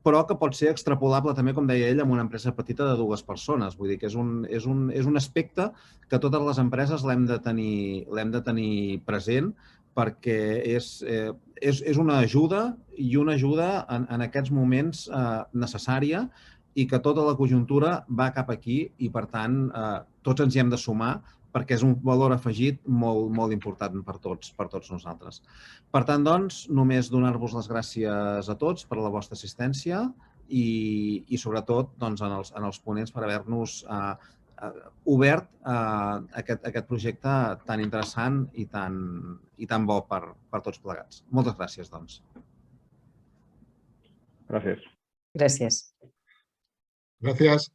però que pot ser extrapolable també, com deia ell, amb una empresa petita de 2 persones. Vull dir que és un aspecte que totes les empreses l'hem de tenir present perquè és una ajuda i una ajuda en aquests moments necessària i que tota la conjuntura va cap aquí i, per tant, tots ens hi hem de sumar perquè és un valor afegit molt important per tots nosaltres. Per tant, doncs, només donar-vos les gràcies a tots per la vostra assistència i sobretot, en els ponents per haver-nos obert aquest projecte tan interessant i tan bo per tots plegats. Moltes gràcies, doncs. Gràcies. Gràcies. Gracias.